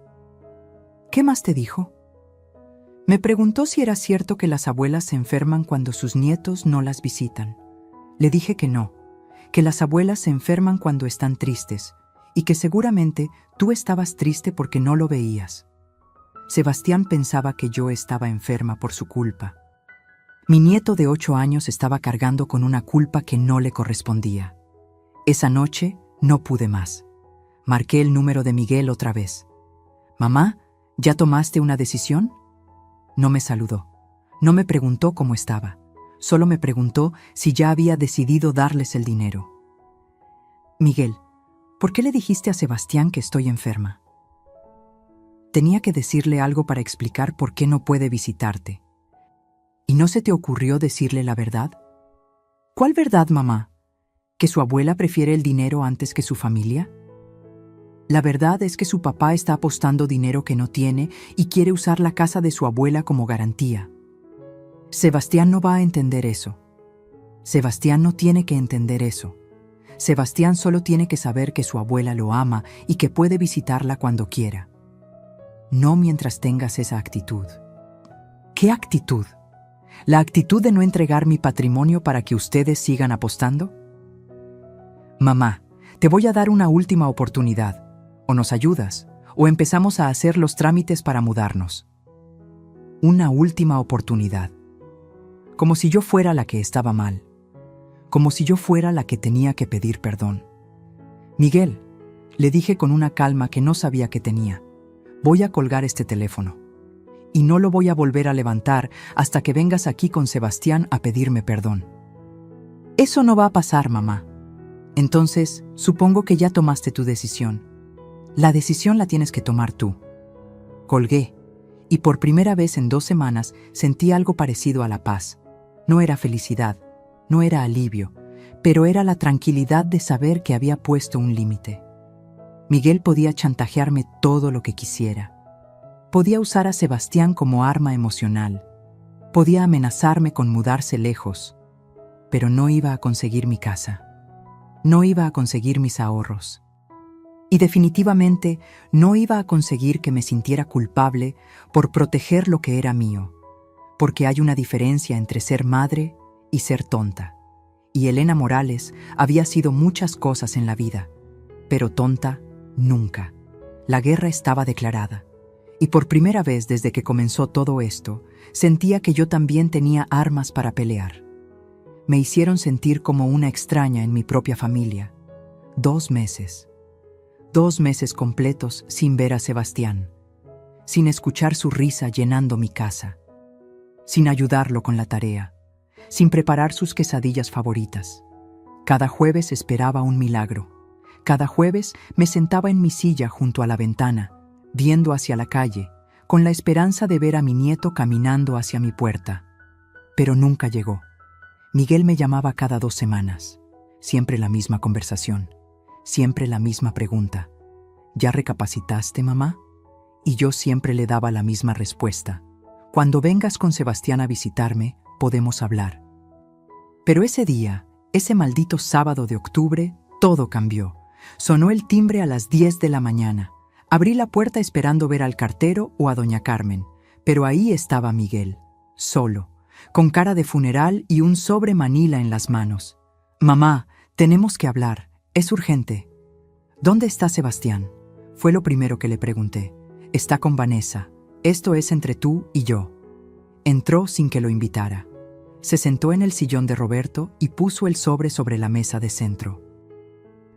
¿Qué más te dijo? Me preguntó si era cierto que las abuelas se enferman cuando sus nietos no las visitan. Le dije que no, que las abuelas se enferman cuando están tristes y que seguramente tú estabas triste porque no lo veías. Sebastián pensaba que yo estaba enferma por su culpa. Mi nieto de 8 años estaba cargando con una culpa que no le correspondía. Esa noche no pude más. Marqué el número de Miguel otra vez. «Mamá, ¿ya tomaste una decisión?» No me saludó. No me preguntó cómo estaba. Solo me preguntó si ya había decidido darles el dinero. «Miguel, ¿por qué le dijiste a Sebastián que estoy enferma?» Tenía que decirle algo para explicar por qué no puede visitarte. ¿Y no se te ocurrió decirle la verdad? ¿Cuál verdad, mamá? ¿Que su abuela prefiere el dinero antes que su familia? La verdad es que su papá está apostando dinero que no tiene y quiere usar la casa de su abuela como garantía. Sebastián no va a entender eso. Sebastián no tiene que entender eso. Sebastián solo tiene que saber que su abuela lo ama y que puede visitarla cuando quiera. No mientras tengas esa actitud. ¿Qué actitud? ¿La actitud de no entregar mi patrimonio para que ustedes sigan apostando? Mamá, te voy a dar una última oportunidad. O nos ayudas, o empezamos a hacer los trámites para mudarnos. Una última oportunidad. Como si yo fuera la que estaba mal. Como si yo fuera la que tenía que pedir perdón. Miguel, le dije con una calma que no sabía que tenía, voy a colgar este teléfono. Y no lo voy a volver a levantar hasta que vengas aquí con Sebastián a pedirme perdón. Eso no va a pasar, mamá. Entonces, supongo que ya tomaste tu decisión. La decisión la tienes que tomar tú. Colgué, y por primera vez en 2 semanas sentí algo parecido a la paz. No era felicidad, no era alivio, pero era la tranquilidad de saber que había puesto un límite. Miguel podía chantajearme todo lo que quisiera. Podía usar a Sebastián como arma emocional. Podía amenazarme con mudarse lejos, pero no iba a conseguir mi casa. No iba a conseguir mis ahorros. Y definitivamente no iba a conseguir que me sintiera culpable por proteger lo que era mío, porque hay una diferencia entre ser madre y ser tonta. Y Elena Morales había sido muchas cosas en la vida, pero tonta nunca. La guerra estaba declarada. Y por primera vez desde que comenzó todo esto, sentía que yo también tenía armas para pelear. Me hicieron sentir como una extraña en mi propia familia. 2 meses. 2 meses completos sin ver a Sebastián, sin escuchar su risa llenando mi casa, sin ayudarlo con la tarea, sin preparar sus quesadillas favoritas. Cada jueves esperaba un milagro. Cada jueves me sentaba en mi silla junto a la ventana, viendo hacia la calle, con la esperanza de ver a mi nieto caminando hacia mi puerta. Pero nunca llegó. Miguel me llamaba cada 2 semanas. Siempre la misma conversación. Siempre la misma pregunta. ¿Ya recapacitaste, mamá? Y yo siempre le daba la misma respuesta. Cuando vengas con Sebastián a visitarme, podemos hablar. Pero ese día, ese maldito sábado de octubre, todo cambió. Sonó el timbre a las 10 de la mañana. Abrí la puerta esperando ver al cartero o a doña Carmen, pero ahí estaba Miguel, solo, con cara de funeral y un sobre manila en las manos. «Mamá, tenemos que hablar, es urgente». «¿Dónde está Sebastián?», fue lo primero que le pregunté. «Está con Vanessa, esto es entre tú y yo». Entró sin que lo invitara. Se sentó en el sillón de Roberto y puso el sobre la mesa de centro.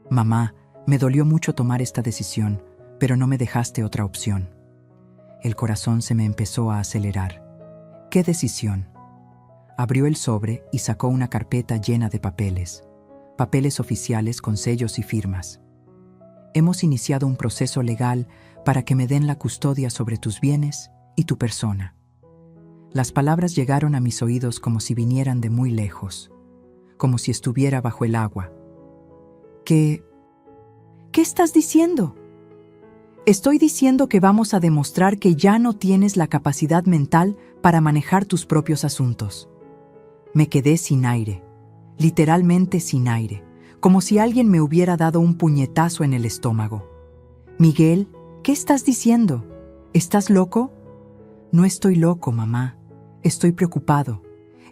«Mamá, me dolió mucho tomar esta decisión, pero no me dejaste otra opción». El corazón se me empezó a acelerar. ¿Qué decisión? Abrió el sobre y sacó una carpeta llena de papeles. Papeles oficiales con sellos y firmas. «Hemos iniciado un proceso legal para que me den la custodia sobre tus bienes y tu persona». Las palabras llegaron a mis oídos como si vinieran de muy lejos, como si estuviera bajo el agua. ¿Qué estás diciendo? Estoy diciendo que vamos a demostrar que ya no tienes la capacidad mental para manejar tus propios asuntos. Me quedé sin aire, literalmente sin aire, como si alguien me hubiera dado un puñetazo en el estómago. «Miguel, ¿qué estás diciendo? ¿Estás loco?» «No estoy loco, mamá. Estoy preocupado.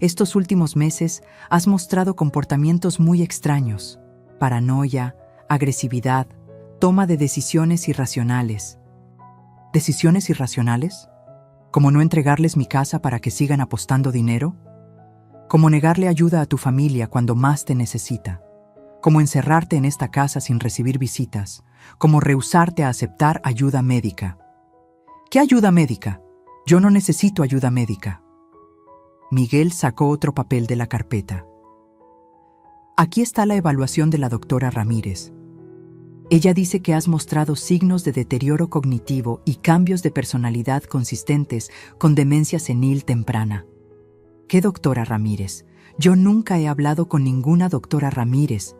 Estos últimos meses has mostrado comportamientos muy extraños. Paranoia, agresividad, toma de decisiones irracionales». ¿Decisiones irracionales? ¿Como no entregarles mi casa para que sigan apostando dinero? ¿Como negarle ayuda a tu familia cuando más te necesita? ¿Como encerrarte en esta casa sin recibir visitas? ¿Como rehusarte a aceptar ayuda médica? ¿Qué ayuda médica? Yo no necesito ayuda médica. Miguel sacó otro papel de la carpeta. «Aquí está la evaluación de la doctora Ramírez. Ella dice que has mostrado signos de deterioro cognitivo y cambios de personalidad consistentes con demencia senil temprana». «¿Qué doctora Ramírez? Yo nunca he hablado con ninguna doctora Ramírez».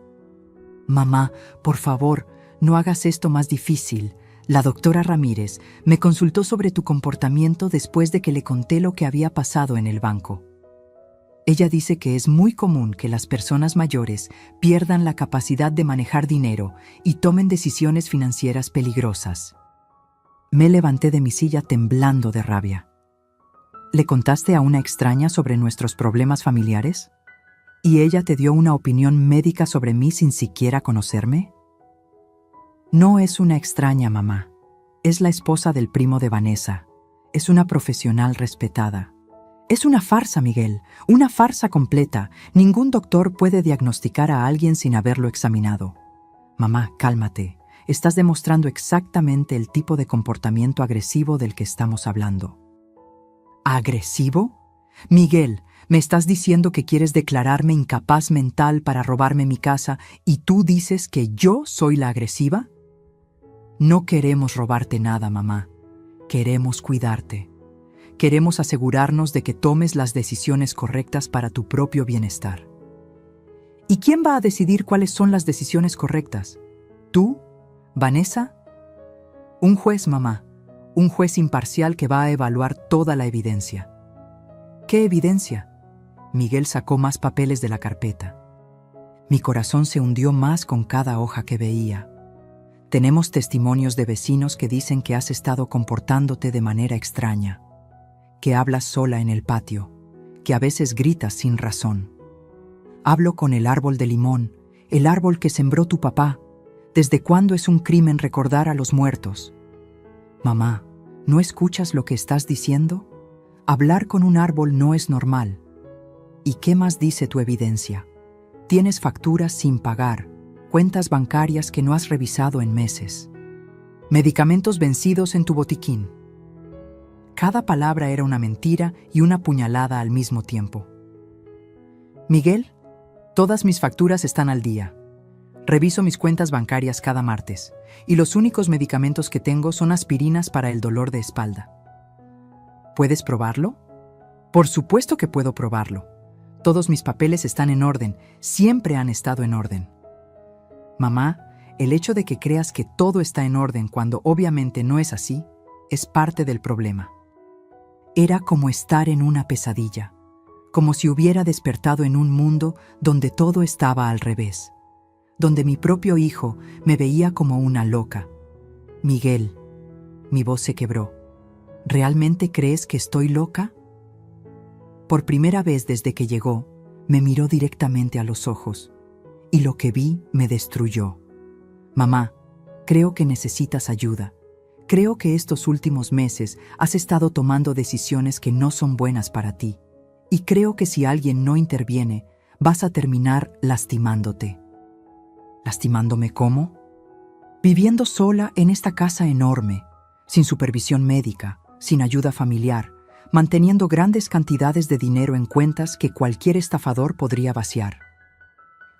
«Mamá, por favor, no hagas esto más difícil. La doctora Ramírez me consultó sobre tu comportamiento después de que le conté lo que había pasado en el banco. Ella dice que es muy común que las personas mayores pierdan la capacidad de manejar dinero y tomen decisiones financieras peligrosas». Me levanté de mi silla temblando de rabia. «¿Le contaste a una extraña sobre nuestros problemas familiares? ¿Y ella te dio una opinión médica sobre mí sin siquiera conocerme?» «No es una extraña, mamá. Es la esposa del primo de Vanessa. Es una profesional respetada». «Es una farsa, Miguel, una farsa completa. Ningún doctor puede diagnosticar a alguien sin haberlo examinado». «Mamá, cálmate. Estás demostrando exactamente el tipo de comportamiento agresivo del que estamos hablando». ¿Agresivo? Miguel, ¿me estás diciendo que quieres declararme incapaz mental para robarme mi casa y tú dices que yo soy la agresiva? No queremos robarte nada, mamá. Queremos cuidarte. Queremos asegurarnos de que tomes las decisiones correctas para tu propio bienestar. ¿Y quién va a decidir cuáles son las decisiones correctas? ¿Tú? ¿Vanessa? Un juez, mamá. Un juez imparcial que va a evaluar toda la evidencia». «¿Qué evidencia?». Miguel sacó más papeles de la carpeta. Mi corazón se hundió más con cada hoja que veía. «Tenemos testimonios de vecinos que dicen que has estado comportándote de manera extraña, que hablas sola en el patio, que a veces gritas sin razón. Hablo con el árbol de limón, el árbol que sembró tu papá. ¿Desde cuándo es un crimen recordar a los muertos?». «Mamá, ¿no escuchas lo que estás diciendo? Hablar con un árbol no es normal». «¿Y qué más dice tu evidencia? Tienes facturas sin pagar, cuentas bancarias que no has revisado en meses, medicamentos vencidos en tu botiquín». Cada palabra era una mentira y una puñalada al mismo tiempo. «Miguel, todas mis facturas están al día. Reviso mis cuentas bancarias cada martes, y los únicos medicamentos que tengo son aspirinas para el dolor de espalda». «¿Puedes probarlo?». «Por supuesto que puedo probarlo. Todos mis papeles están en orden, siempre han estado en orden. Mamá, el hecho de que creas que todo está en orden cuando obviamente no es así, es parte del problema. Era como estar en una pesadilla, como si hubiera despertado en un mundo donde todo estaba al revés, donde mi propio hijo me veía como una loca. Miguel, mi voz se quebró. ¿Realmente crees que estoy loca? Por primera vez desde que llegó, me miró directamente a los ojos, y lo que vi me destruyó. Mamá, creo que necesitas ayuda. Creo que estos últimos meses has estado tomando decisiones que no son buenas para ti, y creo que si alguien no interviene, vas a terminar lastimándote. ¿Lastimándome cómo? Viviendo sola en esta casa enorme, sin supervisión médica, sin ayuda familiar, manteniendo grandes cantidades de dinero en cuentas que cualquier estafador podría vaciar.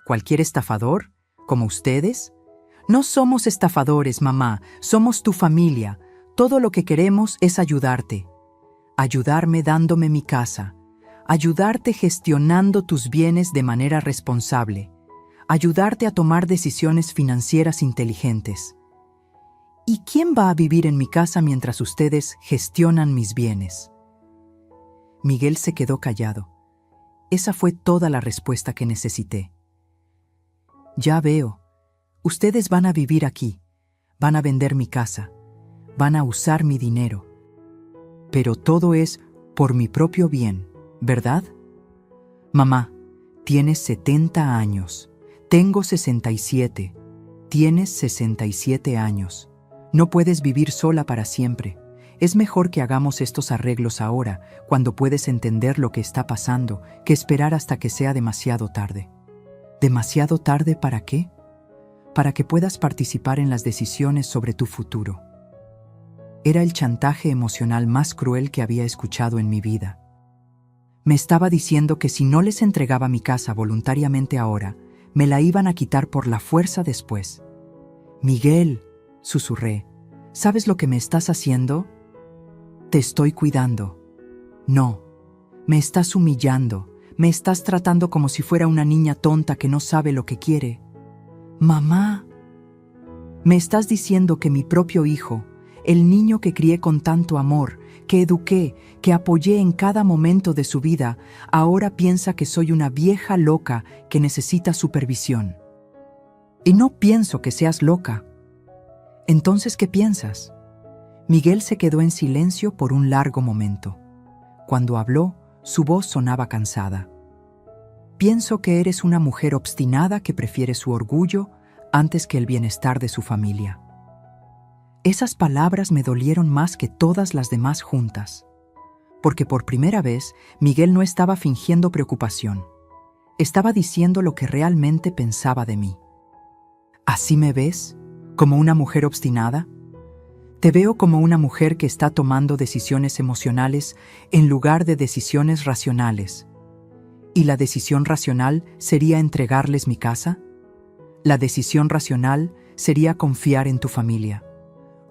¿Cualquier estafador? ¿Como ustedes? No somos estafadores, mamá, somos tu familia. Todo lo que queremos es ayudarte. Ayudarme dándome mi casa. Ayudarte gestionando tus bienes de manera responsable. Ayudarte a tomar decisiones financieras inteligentes. ¿Y quién va a vivir en mi casa mientras ustedes gestionan mis bienes? Miguel se quedó callado. Esa fue toda la respuesta que necesité. Ya veo. Ustedes van a vivir aquí. Van a vender mi casa. Van a usar mi dinero. Pero todo es por mi propio bien, ¿verdad? Mamá, tienes 70 años. Tengo 67. Tienes 67 años. No puedes vivir sola para siempre. Es mejor que hagamos estos arreglos ahora, cuando puedes entender lo que está pasando, que esperar hasta que sea demasiado tarde. ¿Demasiado tarde para qué? Para que puedas participar en las decisiones sobre tu futuro. Era el chantaje emocional más cruel que había escuchado en mi vida. Me estaba diciendo que si no les entregaba mi casa voluntariamente ahora, me la iban a quitar por la fuerza después. Miguel, susurré, ¿sabes lo que me estás haciendo? Te estoy cuidando. No, me estás humillando, me estás tratando como si fuera una niña tonta que no sabe lo que quiere. Mamá, me estás diciendo que mi propio hijo, el niño que crié con tanto amor, que eduqué, que apoyé en cada momento de su vida, ahora piensa que soy una vieja loca que necesita supervisión. Y no pienso que seas loca. Entonces, ¿qué piensas? Miguel se quedó en silencio por un largo momento. Cuando habló, su voz sonaba cansada. Pienso que eres una mujer obstinada que prefiere su orgullo antes que el bienestar de su familia. Esas palabras me dolieron más que todas las demás juntas, porque por primera vez Miguel no estaba fingiendo preocupación. Estaba diciendo lo que realmente pensaba de mí. ¿Así me ves? ¿Como una mujer obstinada? Te veo como una mujer que está tomando decisiones emocionales en lugar de decisiones racionales. ¿Y la decisión racional sería entregarles mi casa? La decisión racional sería confiar en tu familia.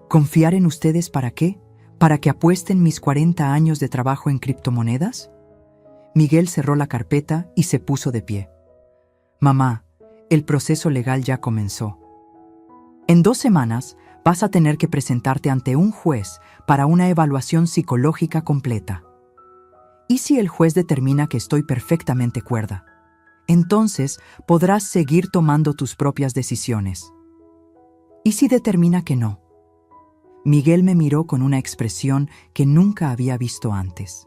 ¿Confiar en ustedes para qué? ¿Para que apuesten mis 40 años de trabajo en criptomonedas? Miguel cerró la carpeta y se puso de pie. Mamá, el proceso legal ya comenzó. En 2 semanas vas a tener que presentarte ante un juez para una evaluación psicológica completa. ¿Y si el juez determina que estoy perfectamente cuerda? Entonces podrás seguir tomando tus propias decisiones. ¿Y si determina que no? Miguel me miró con una expresión que nunca había visto antes.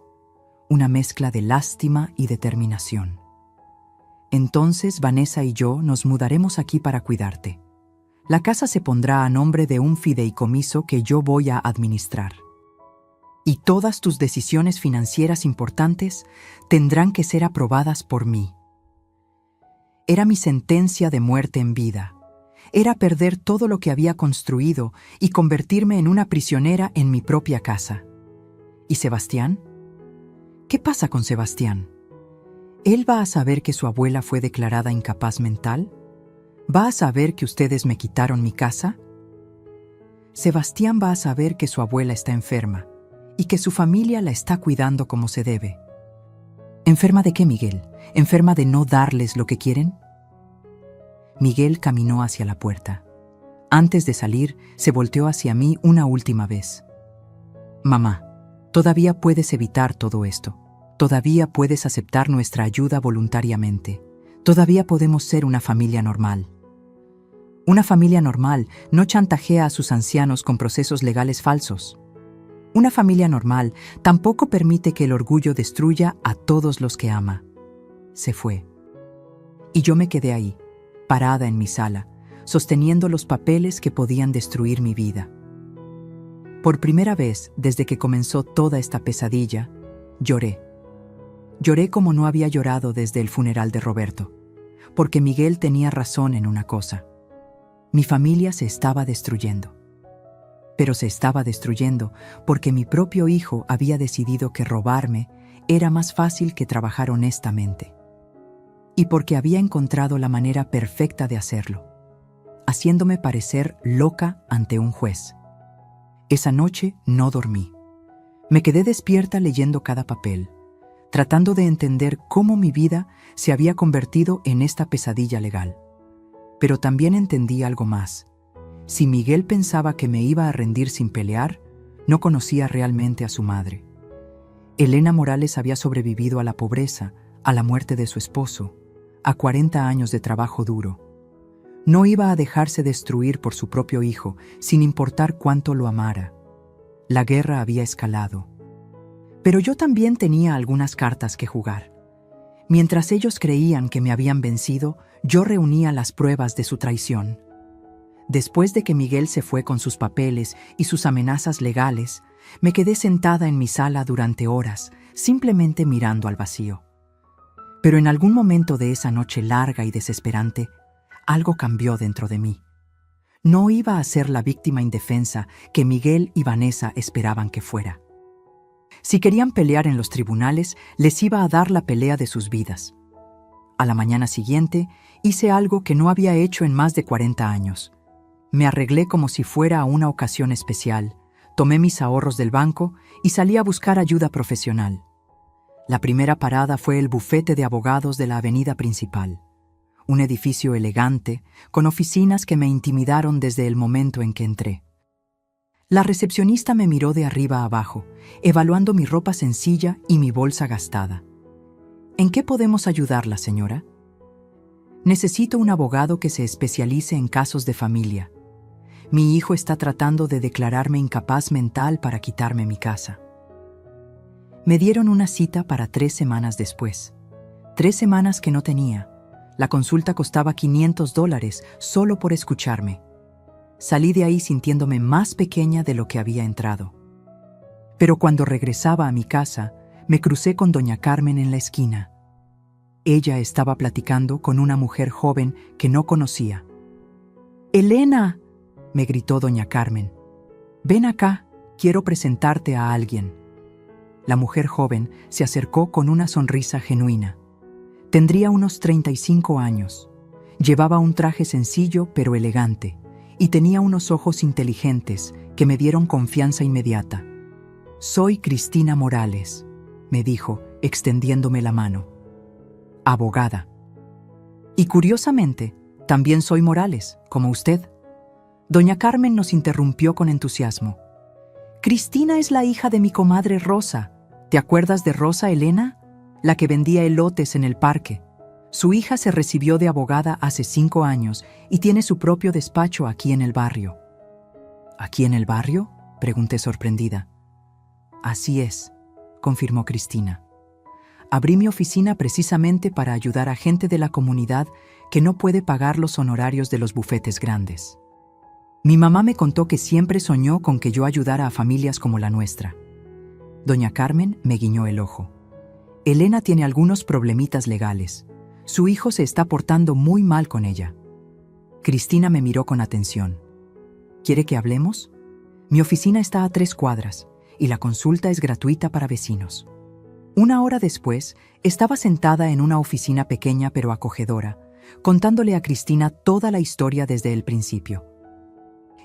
Una mezcla de lástima y determinación. Entonces Vanessa y yo nos mudaremos aquí para cuidarte. La casa se pondrá a nombre de un fideicomiso que yo voy a administrar. Y todas tus decisiones financieras importantes tendrán que ser aprobadas por mí. Era mi sentencia de muerte en vida. Era perder todo lo que había construido y convertirme en una prisionera en mi propia casa. ¿Y Sebastián? ¿Qué pasa con Sebastián? ¿Él va a saber que su abuela fue declarada incapaz mental? ¿Va a saber que ustedes me quitaron mi casa? Sebastián va a saber que su abuela está enferma y que su familia la está cuidando como se debe. ¿Enferma de qué, Miguel? ¿Enferma de no darles lo que quieren? Miguel caminó hacia la puerta. Antes de salir, se volteó hacia mí una última vez. Mamá, todavía puedes evitar todo esto. Todavía puedes aceptar nuestra ayuda voluntariamente. Todavía podemos ser una familia normal. Una familia normal no chantajea a sus ancianos con procesos legales falsos. Una familia normal tampoco permite que el orgullo destruya a todos los que ama. Se fue. Y yo me quedé ahí, parada en mi sala, sosteniendo los papeles que podían destruir mi vida. Por primera vez desde que comenzó toda esta pesadilla, lloré. Lloré como no había llorado desde el funeral de Roberto, porque Miguel tenía razón en una cosa. Mi familia se estaba destruyendo. Pero se estaba destruyendo porque mi propio hijo había decidido que robarme era más fácil que trabajar honestamente. Y porque había encontrado la manera perfecta de hacerlo, haciéndome parecer loca ante un juez. Esa noche no dormí. Me quedé despierta leyendo cada papel, tratando de entender cómo mi vida se había convertido en esta pesadilla legal. Pero también entendí algo más. Si Miguel pensaba que me iba a rendir sin pelear, no conocía realmente a su madre. Elena Morales había sobrevivido a la pobreza, a la muerte de su esposo, a 40 años de trabajo duro. No iba a dejarse destruir por su propio hijo, sin importar cuánto lo amara. La guerra había escalado. Pero yo también tenía algunas cartas que jugar. Mientras ellos creían que me habían vencido, yo reunía las pruebas de su traición. Después de que Miguel se fue con sus papeles y sus amenazas legales, me quedé sentada en mi sala durante horas, simplemente mirando al vacío. Pero en algún momento de esa noche larga y desesperante, algo cambió dentro de mí. No iba a ser la víctima indefensa que Miguel y Vanessa esperaban que fuera. Si querían pelear en los tribunales, les iba a dar la pelea de sus vidas. A la mañana siguiente, hice algo que no había hecho en más de 40 años. Me arreglé como si fuera a una ocasión especial, tomé mis ahorros del banco y salí a buscar ayuda profesional. La primera parada fue el bufete de abogados de la avenida principal, un edificio elegante, con oficinas que me intimidaron desde el momento en que entré. La recepcionista me miró de arriba a abajo, evaluando mi ropa sencilla y mi bolsa gastada. ¿En qué podemos ayudarla, señora? Necesito un abogado que se especialice en casos de familia. Mi hijo está tratando de declararme incapaz mental para quitarme mi casa. Me dieron una cita para 3 semanas después. 3 semanas que no tenía. La consulta costaba $500 solo por escucharme. Salí de ahí sintiéndome más pequeña de lo que había entrado. Pero cuando regresaba a mi casa, me crucé con doña Carmen en la esquina. Ella estaba platicando con una mujer joven que no conocía. «¡Elena!», me gritó doña Carmen. «Ven acá, quiero presentarte a alguien». La mujer joven se acercó con una sonrisa genuina. Tendría unos 35 años. Llevaba un traje sencillo pero elegante y tenía unos ojos inteligentes que me dieron confianza inmediata. «Soy Cristina Morales», me dijo, extendiéndome la mano. «Abogada. Y curiosamente, también soy Morales, como usted». Doña Carmen nos interrumpió con entusiasmo. «Cristina es la hija de mi comadre Rosa. ¿Te acuerdas de Rosa, Elena? La que vendía elotes en el parque. Su hija se recibió de abogada hace 5 años y tiene su propio despacho aquí en el barrio». «¿Aquí en el barrio?», pregunté sorprendida. «Así es», confirmó Cristina. «Abrí mi oficina precisamente para ayudar a gente de la comunidad que no puede pagar los honorarios de los bufetes grandes. Mi mamá me contó que siempre soñó con que yo ayudara a familias como la nuestra». Doña Carmen me guiñó el ojo. «Elena tiene algunos problemitas legales. Su hijo se está portando muy mal con ella». Cristina me miró con atención. «¿Quiere que hablemos? Mi oficina está a 3 cuadras y la consulta es gratuita para vecinos». 1 hora después, estaba sentada en una oficina pequeña pero acogedora, contándole a Cristina toda la historia desde el principio.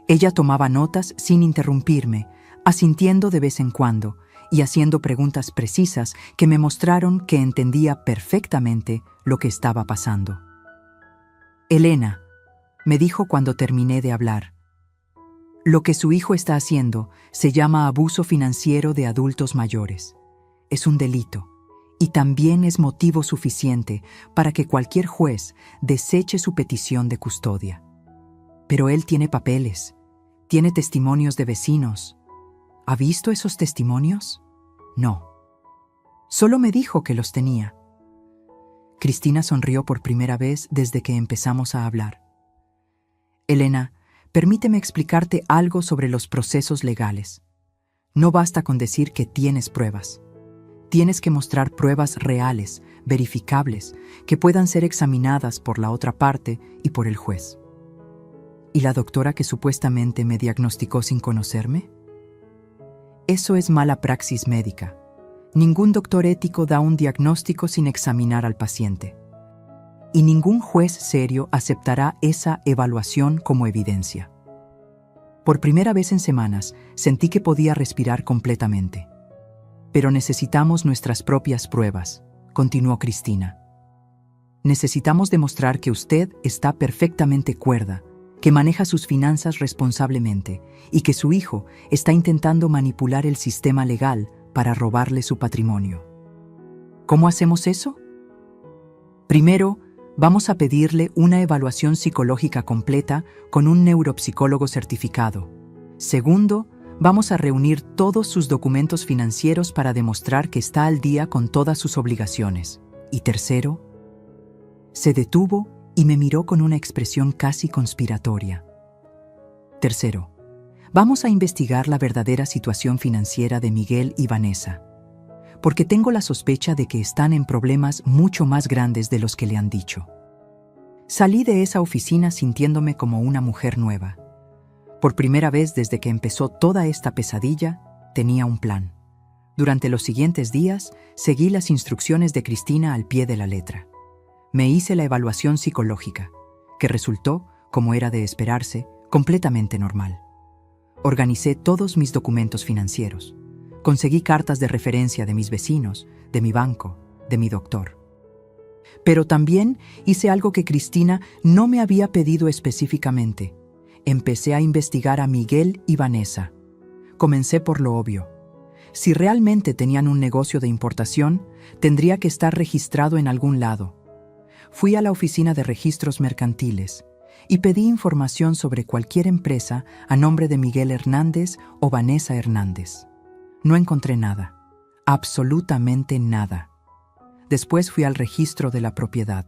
Ella tomaba notas sin interrumpirme, asintiendo de vez en cuando, y haciendo preguntas precisas que me mostraron que entendía perfectamente lo que estaba pasando. Elena, me dijo cuando terminé de hablar, lo que su hijo está haciendo se llama abuso financiero de adultos mayores. Es un delito y también es motivo suficiente para que cualquier juez deseche su petición de custodia. Pero él tiene papeles, tiene testimonios de vecinos. ¿Ha visto esos testimonios? No. Solo me dijo que los tenía. Cristina sonrió por primera vez desde que empezamos a hablar. Elena, permíteme explicarte algo sobre los procesos legales. No basta con decir que tienes pruebas. Tienes que mostrar pruebas reales, verificables, que puedan ser examinadas por la otra parte y por el juez. ¿Y la doctora que supuestamente me diagnosticó sin conocerme? Eso es mala praxis médica. Ningún doctor ético da un diagnóstico sin examinar al paciente. Y ningún juez serio aceptará esa evaluación como evidencia. Por primera vez en semanas, sentí que podía respirar completamente. Pero necesitamos nuestras propias pruebas, continuó Cristina. Necesitamos demostrar que usted está perfectamente cuerda, que maneja sus finanzas responsablemente y que su hijo está intentando manipular el sistema legal para robarle su patrimonio. ¿Cómo hacemos eso? Primero, vamos a pedirle una evaluación psicológica completa con un neuropsicólogo certificado. Segundo, vamos a reunir todos sus documentos financieros para demostrar que está al día con todas sus obligaciones. Y tercero, se detuvo y me miró con una expresión casi conspiratoria. Tercero, vamos a investigar la verdadera situación financiera de Miguel y Vanessa, porque tengo la sospecha de que están en problemas mucho más grandes de los que le han dicho. Salí de esa oficina sintiéndome como una mujer nueva. Por primera vez desde que empezó toda esta pesadilla, tenía un plan. Durante los siguientes días, seguí las instrucciones de Cristina al pie de la letra. Me hice la evaluación psicológica, que resultó, como era de esperarse, completamente normal. Organicé todos mis documentos financieros. Conseguí cartas de referencia de mis vecinos, de mi banco, de mi doctor. Pero también hice algo que Cristina no me había pedido específicamente. Empecé a investigar a Miguel y Vanessa. Comencé por lo obvio. Si realmente tenían un negocio de importación, tendría que estar registrado en algún lado. Fui a la oficina de registros mercantiles y pedí información sobre cualquier empresa a nombre de Miguel Hernández o Vanessa Hernández. No encontré nada, absolutamente nada. Después fui al registro de la propiedad.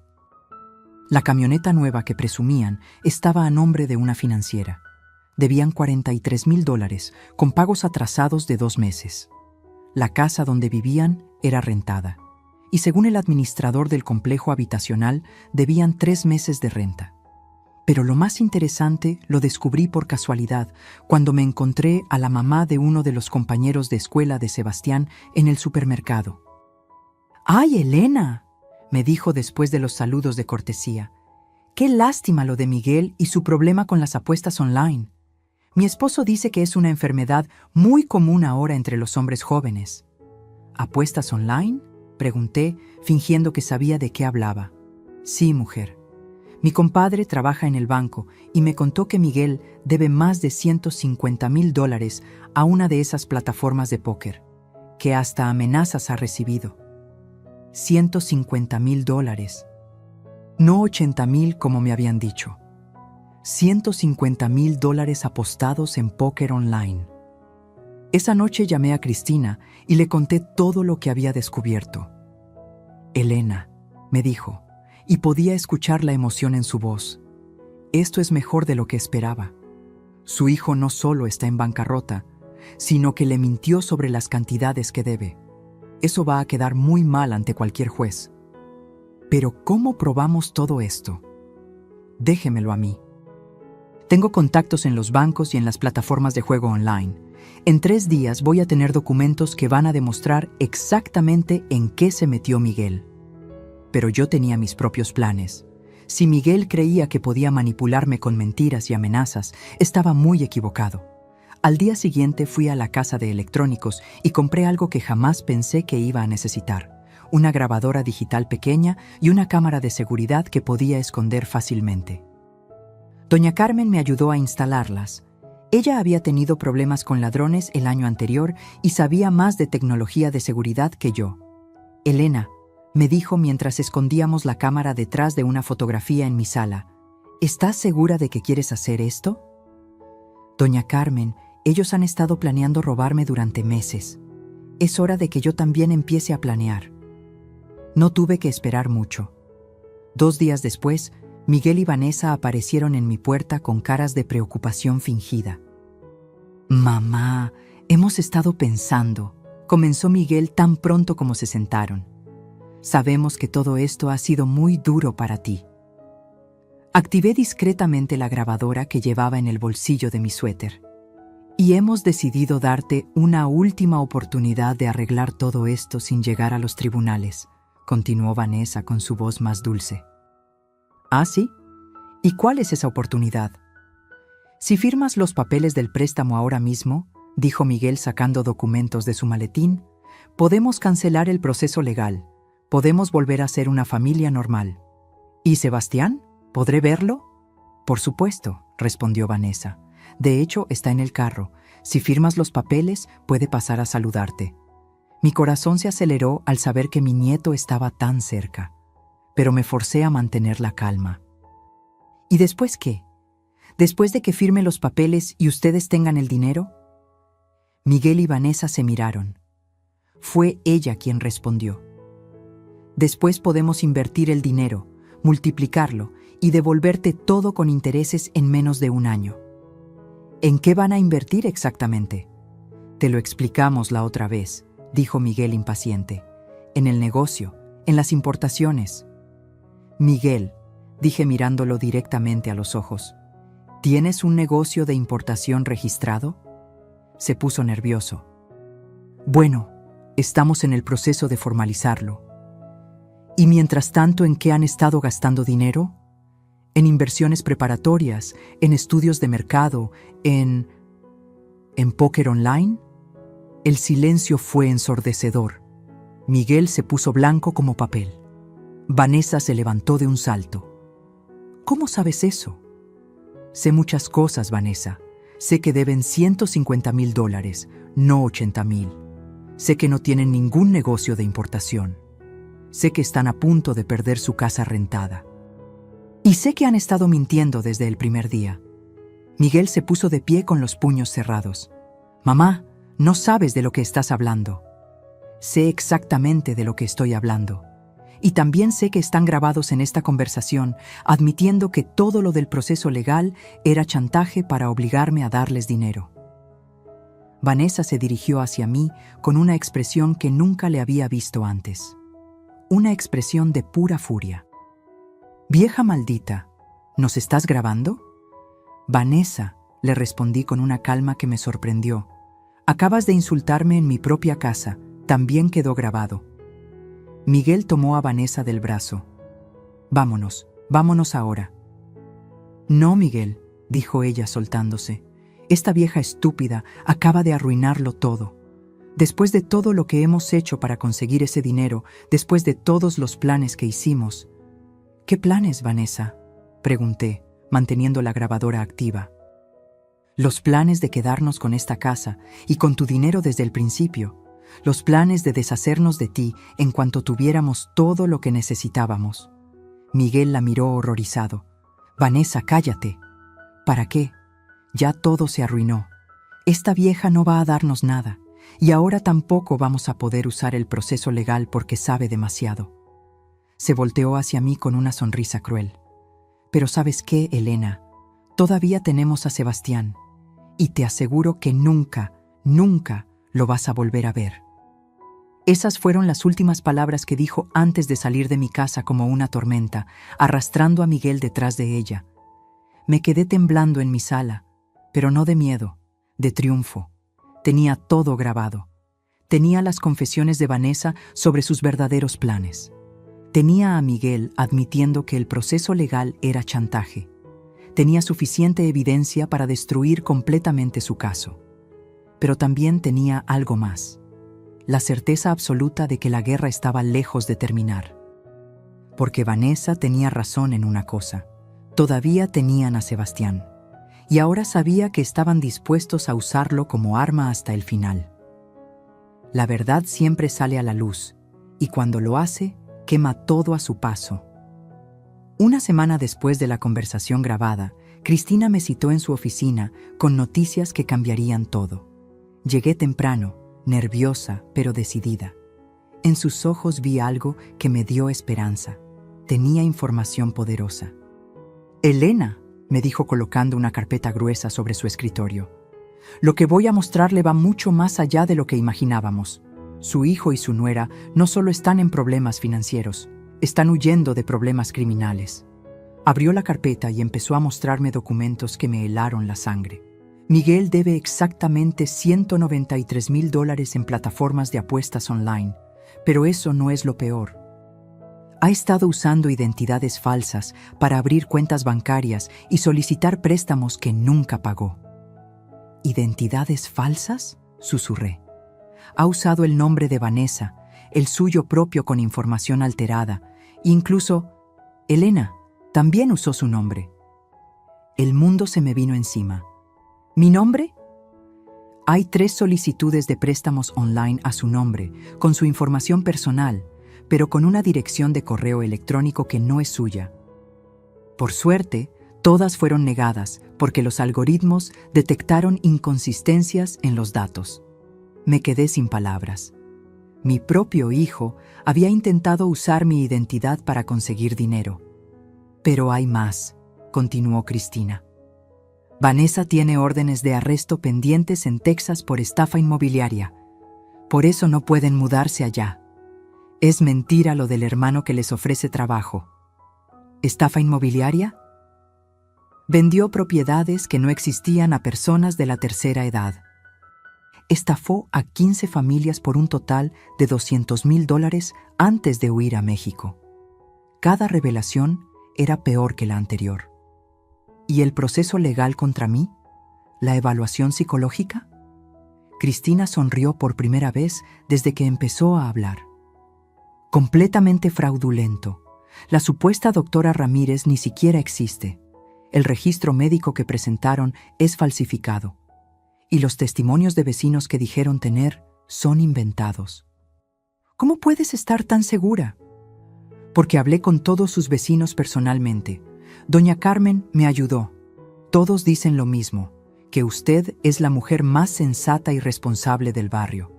La camioneta nueva que presumían estaba a nombre de una financiera. Debían $43,000 con pagos atrasados de 2 meses. La casa donde vivían era rentada y según el administrador del complejo habitacional debían 3 meses de renta. Pero lo más interesante lo descubrí por casualidad cuando me encontré a la mamá de uno de los compañeros de escuela de Sebastián en el supermercado. ¡Ay, Elena!, me dijo después de los saludos de cortesía. ¡Qué lástima lo de Miguel y su problema con las apuestas online! Mi esposo dice que es una enfermedad muy común ahora entre los hombres jóvenes. ¿Apuestas online?, pregunté, fingiendo que sabía de qué hablaba. Sí, mujer. Mi compadre trabaja en el banco y me contó que Miguel debe más de $150,000 a una de esas plataformas de póker, que hasta amenazas ha recibido. $150,000. No 80,000 como me habían dicho. $150,000 apostados en póker online. Esa noche llamé a Cristina y le conté todo lo que había descubierto. Elena, me dijo, y podía escuchar la emoción en su voz. Esto es mejor de lo que esperaba. Su hijo no solo está en bancarrota, sino que le mintió sobre las cantidades que debe. Eso va a quedar muy mal ante cualquier juez. Pero ¿cómo probamos todo esto? Déjemelo a mí. Tengo contactos en los bancos y en las plataformas de juego online. En 3 días voy a tener documentos que van a demostrar exactamente en qué se metió Miguel. Pero yo tenía mis propios planes. Si Miguel creía que podía manipularme con mentiras y amenazas, estaba muy equivocado. Al día siguiente fui a la casa de electrónicos y compré algo que jamás pensé que iba a necesitar: una grabadora digital pequeña y una cámara de seguridad que podía esconder fácilmente. Doña Carmen me ayudó a instalarlas. Ella había tenido problemas con ladrones el año anterior y sabía más de tecnología de seguridad que yo. Elena, me dijo mientras escondíamos la cámara detrás de una fotografía en mi sala, ¿estás segura de que quieres hacer esto? Doña Carmen, ellos han estado planeando robarme durante meses. Es hora de que yo también empiece a planear. No tuve que esperar mucho. 2 días después, Miguel y Vanessa aparecieron en mi puerta con caras de preocupación fingida. «Mamá, hemos estado pensando», comenzó Miguel tan pronto como se sentaron. «Sabemos que todo esto ha sido muy duro para ti». Activé discretamente la grabadora que llevaba en el bolsillo de mi suéter. «Y hemos decidido darte una última oportunidad de arreglar todo esto sin llegar a los tribunales», continuó Vanessa con su voz más dulce. «¿Ah, sí? ¿Y cuál es esa oportunidad?» «Si firmas los papeles del préstamo ahora mismo», dijo Miguel sacando documentos de su maletín, «podemos cancelar el proceso legal. Podemos volver a ser una familia normal». «¿Y Sebastián? ¿Podré verlo?» «Por supuesto», respondió Vanessa. «De hecho, está en el carro. Si firmas los papeles, puede pasar a saludarte». Mi corazón se aceleró al saber que mi nieto estaba tan cerca, pero me forcé a mantener la calma. ¿Y después qué? ¿Después de que firme los papeles y ustedes tengan el dinero? Miguel y Vanessa se miraron. Fue ella quien respondió. Después podemos invertir el dinero, multiplicarlo y devolverte todo con intereses en menos de 1 año. ¿En qué van a invertir exactamente? Te lo explicamos la otra vez, dijo Miguel impaciente. En el negocio, en las importaciones. Miguel, dije mirándolo directamente a los ojos, ¿tienes un negocio de importación registrado? Se puso nervioso. Bueno, estamos en el proceso de formalizarlo. ¿Y mientras tanto en qué han estado gastando dinero? En inversiones preparatorias, en estudios de mercado, en póker online. El silencio fue ensordecedor. Miguel se puso blanco como papel. Vanessa se levantó de un salto. ¿Cómo sabes eso? Sé muchas cosas, Vanessa. Sé que deben $150,000, no 80,000. Sé que no tienen ningún negocio de importación. Sé que están a punto de perder su casa rentada. Y sé que han estado mintiendo desde el primer día. Miguel se puso de pie con los puños cerrados. Mamá, no sabes de lo que estás hablando. Sé exactamente de lo que estoy hablando. Y también sé que están grabados en esta conversación, admitiendo que todo lo del proceso legal era chantaje para obligarme a darles dinero. Vanessa se dirigió hacia mí con una expresión que nunca le había visto antes. Una expresión de pura furia. «Vieja maldita, ¿nos estás grabando?» «Vanessa», le respondí con una calma que me sorprendió. «Acabas de insultarme en mi propia casa. También quedó grabado». Miguel tomó a Vanessa del brazo. «Vámonos, vámonos ahora». «No, Miguel», dijo ella soltándose. «Esta vieja estúpida acaba de arruinarlo todo. Después de todo lo que hemos hecho para conseguir ese dinero, después de todos los planes que hicimos». «¿Qué planes, Vanessa?», pregunté, manteniendo la grabadora activa. «Los planes de quedarnos con esta casa y con tu dinero desde el principio. Los planes de deshacernos de ti en cuanto tuviéramos todo lo que necesitábamos». Miguel la miró horrorizado. «Vanessa, cállate». «¿Para qué? Ya todo se arruinó. Esta vieja no va a darnos nada, y ahora tampoco vamos a poder usar el proceso legal porque sabe demasiado». Se volteó hacia mí con una sonrisa cruel. «Pero ¿sabes qué, Elena? Todavía tenemos a Sebastián, y te aseguro que nunca, nunca lo vas a volver a ver». Esas fueron las últimas palabras que dijo antes de salir de mi casa como una tormenta, arrastrando a Miguel detrás de ella. Me quedé temblando en mi sala, pero no de miedo, de triunfo. Tenía todo grabado. Tenía las confesiones de Vanessa sobre sus verdaderos planes. Tenía a Miguel admitiendo que el proceso legal era chantaje. Tenía suficiente evidencia para destruir completamente su caso. pero también tenía algo más: la certeza absoluta de que la guerra estaba lejos de terminar. Porque Vanessa tenía razón en una cosa: todavía tenían a Sebastián, y ahora sabía que estaban dispuestos a usarlo como arma hasta el final. La verdad siempre sale a la luz, y cuando lo hace, quema todo a su paso. Una semana después de la conversación grabada, Cristina me citó en su oficina con noticias que cambiarían todo. Llegué temprano, nerviosa pero decidida. En sus ojos vi algo que me dio esperanza. Tenía información poderosa. «Elena», me dijo colocando una carpeta gruesa sobre su escritorio, «lo que voy a mostrarle va mucho más allá de lo que imaginábamos. Su hijo y su nuera no solo están en problemas financieros, están huyendo de problemas criminales». Abrió la carpeta y empezó a mostrarme documentos que me helaron la sangre. Miguel debe exactamente $193,000 en plataformas de apuestas online, pero eso no es lo peor. Ha estado usando identidades falsas para abrir cuentas bancarias y solicitar préstamos que nunca pagó. ¿Identidades falsas?, susurré. Ha usado el nombre de Vanessa, el suyo propio con información alterada, incluso Elena también usó su nombre. El mundo se me vino encima. ¿Mi nombre? Hay 3 solicitudes de préstamos online a su nombre, con su información personal, pero con una dirección de correo electrónico que no es suya. Por suerte, todas fueron negadas porque los algoritmos detectaron inconsistencias en los datos. Me quedé sin palabras. Mi propio hijo había intentado usar mi identidad para conseguir dinero. Pero hay más, continuó Cristina. Vanessa tiene órdenes de arresto pendientes en Texas por estafa inmobiliaria. Por eso no pueden mudarse allá. Es mentira lo del hermano que les ofrece trabajo. ¿Estafa inmobiliaria? Vendió propiedades que no existían a personas de la tercera edad. Estafó a 15 familias por un total de $200,000 antes de huir a México. Cada revelación era peor que la anterior. ¿Y el proceso legal contra mí? ¿La evaluación psicológica? Cristina sonrió por primera vez desde que empezó a hablar. Completamente fraudulento. La supuesta doctora Ramírez ni siquiera existe. El registro médico que presentaron es falsificado. Y los testimonios de vecinos que dijeron tener son inventados. ¿Cómo puedes estar tan segura? Porque hablé con todos sus vecinos personalmente. Doña Carmen me ayudó. Todos dicen lo mismo, que usted es la mujer más sensata y responsable del barrio,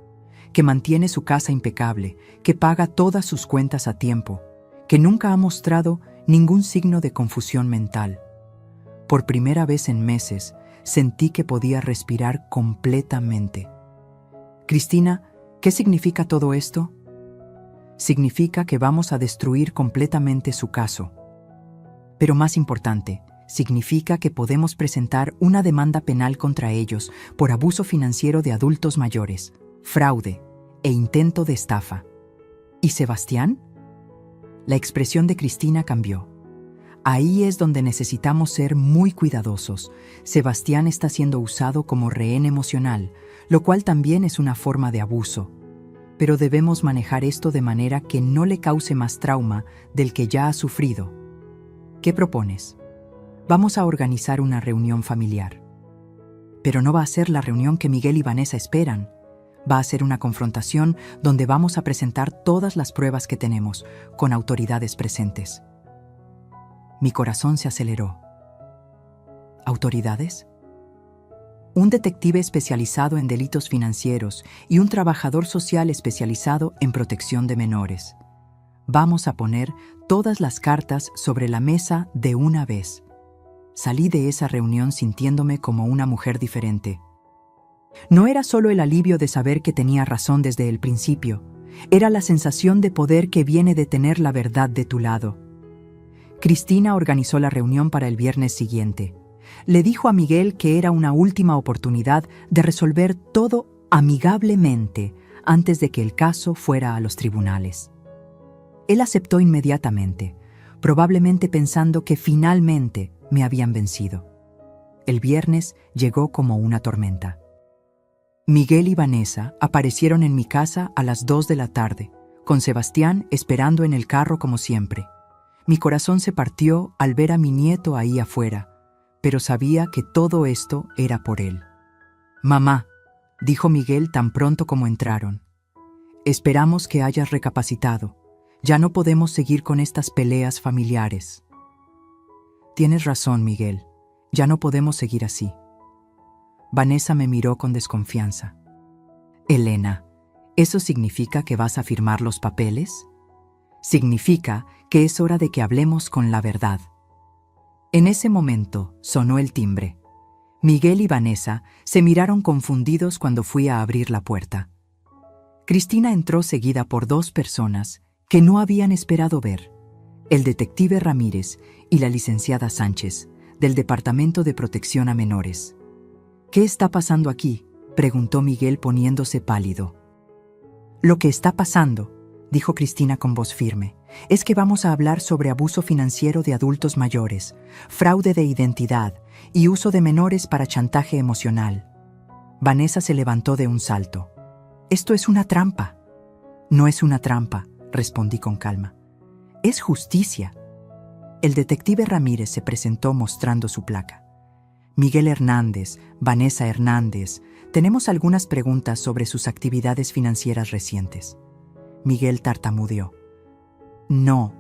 que mantiene su casa impecable, que paga todas sus cuentas a tiempo, que nunca ha mostrado ningún signo de confusión mental. Por primera vez en meses, sentí que podía respirar completamente. Cristina, ¿qué significa todo esto? Significa que vamos a destruir completamente su caso. Pero más importante, significa que podemos presentar una demanda penal contra ellos por abuso financiero de adultos mayores, fraude e intento de estafa. ¿Y Sebastián? La expresión de Cristina cambió. Ahí es donde necesitamos ser muy cuidadosos. Sebastián está siendo usado como rehén emocional, lo cual también es una forma de abuso. Pero debemos manejar esto de manera que no le cause más trauma del que ya ha sufrido. ¿Qué propones? Vamos a organizar una reunión familiar. Pero no va a ser la reunión que Miguel y Vanessa esperan. Va a ser una confrontación donde vamos a presentar todas las pruebas que tenemos, con autoridades presentes. Mi corazón se aceleró. ¿Autoridades? Un detective especializado en delitos financieros y un trabajador social especializado en protección de menores. Vamos a poner todas las cartas sobre la mesa de una vez. Salí de esa reunión sintiéndome como una mujer diferente. No era solo el alivio de saber que tenía razón desde el principio, era la sensación de poder que viene de tener la verdad de tu lado. Cristina organizó la reunión para el viernes siguiente. Le dijo a Miguel que era una última oportunidad de resolver todo amigablemente antes de que el caso fuera a los tribunales. Él aceptó inmediatamente, probablemente pensando que finalmente me habían vencido. El viernes llegó como una tormenta. Miguel y Vanessa aparecieron en mi casa a las 2 de la tarde, con Sebastián esperando en el carro como siempre. Mi corazón se partió al ver a mi nieto ahí afuera, pero sabía que todo esto era por él. «Mamá», dijo Miguel tan pronto como entraron, «esperamos que hayas recapacitado. Ya no podemos seguir con estas peleas familiares». «Tienes razón, Miguel. Ya no podemos seguir así». Vanessa me miró con desconfianza. «Elena, ¿eso significa que vas a firmar los papeles? Significa que es hora de que hablemos con la verdad». En ese momento sonó el timbre. Miguel y Vanessa se miraron confundidos cuando fui a abrir la puerta. Cristina entró seguida por 2 personas que no habían esperado ver: el detective Ramírez y la licenciada Sánchez, del Departamento de Protección a Menores. «¿Qué está pasando aquí?», preguntó Miguel poniéndose pálido. «Lo que está pasando», dijo Cristina con voz firme, «es que vamos a hablar sobre abuso financiero de adultos mayores, fraude de identidad y uso de menores para chantaje emocional». Vanessa se levantó de un salto. «Esto es una trampa». «No es una trampa», respondí con calma. «Es justicia». El detective Ramírez se presentó mostrando su placa. «Miguel Hernández, Vanessa Hernández, tenemos algunas preguntas sobre sus actividades financieras recientes». Miguel tartamudeó. No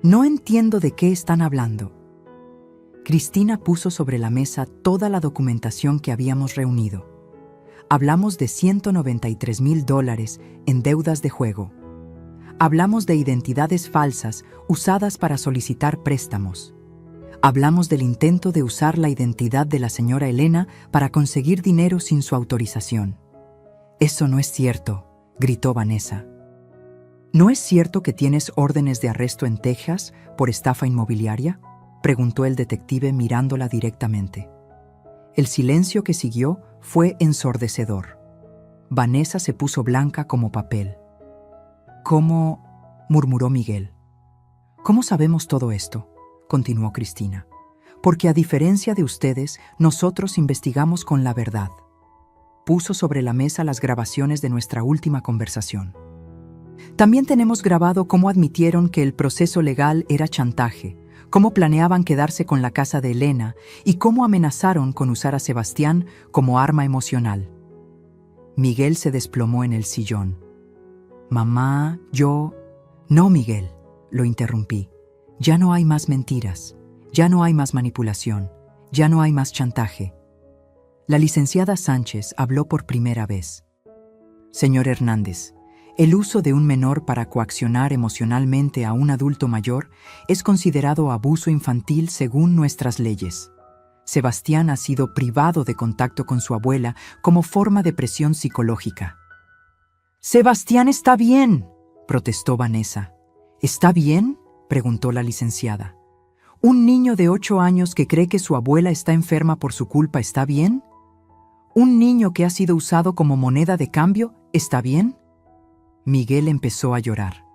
entiendo de qué están hablando». Cristina puso sobre la mesa toda la documentación que habíamos reunido. Hablamos de $193,000 en deudas de juego. Hablamos de identidades falsas usadas para solicitar préstamos. Hablamos del intento de usar la identidad de la señora Elena para conseguir dinero sin su autorización. «Eso no es cierto», gritó Vanessa. «¿No es cierto que tienes órdenes de arresto en Texas por estafa inmobiliaria?», preguntó el detective mirándola directamente. El silencio que siguió fue ensordecedor. Vanessa se puso blanca como papel. «¿Cómo?», murmuró Miguel. «¿Cómo sabemos todo esto?», continuó Cristina. «Porque a diferencia de ustedes, nosotros investigamos con la verdad». Puso sobre la mesa las grabaciones de nuestra última conversación. «También tenemos grabado cómo admitieron que el proceso legal era chantaje, cómo planeaban quedarse con la casa de Elena y cómo amenazaron con usar a Sebastián como arma emocional». Miguel se desplomó en el sillón. «Mamá, yo...». «No, Miguel», lo interrumpí. «Ya no hay más mentiras, ya no hay más manipulación, ya no hay más chantaje». La licenciada Sánchez habló por primera vez. «Señor Hernández, el uso de un menor para coaccionar emocionalmente a un adulto mayor es considerado abuso infantil según nuestras leyes. Sebastián ha sido privado de contacto con su abuela como forma de presión psicológica». «Sebastián está bien», protestó Vanessa. «¿Está bien?», preguntó la licenciada. «¿Un niño de 8 años que cree que su abuela está enferma por su culpa está bien? ¿Un niño que ha sido usado como moneda de cambio está bien?». Miguel empezó a llorar.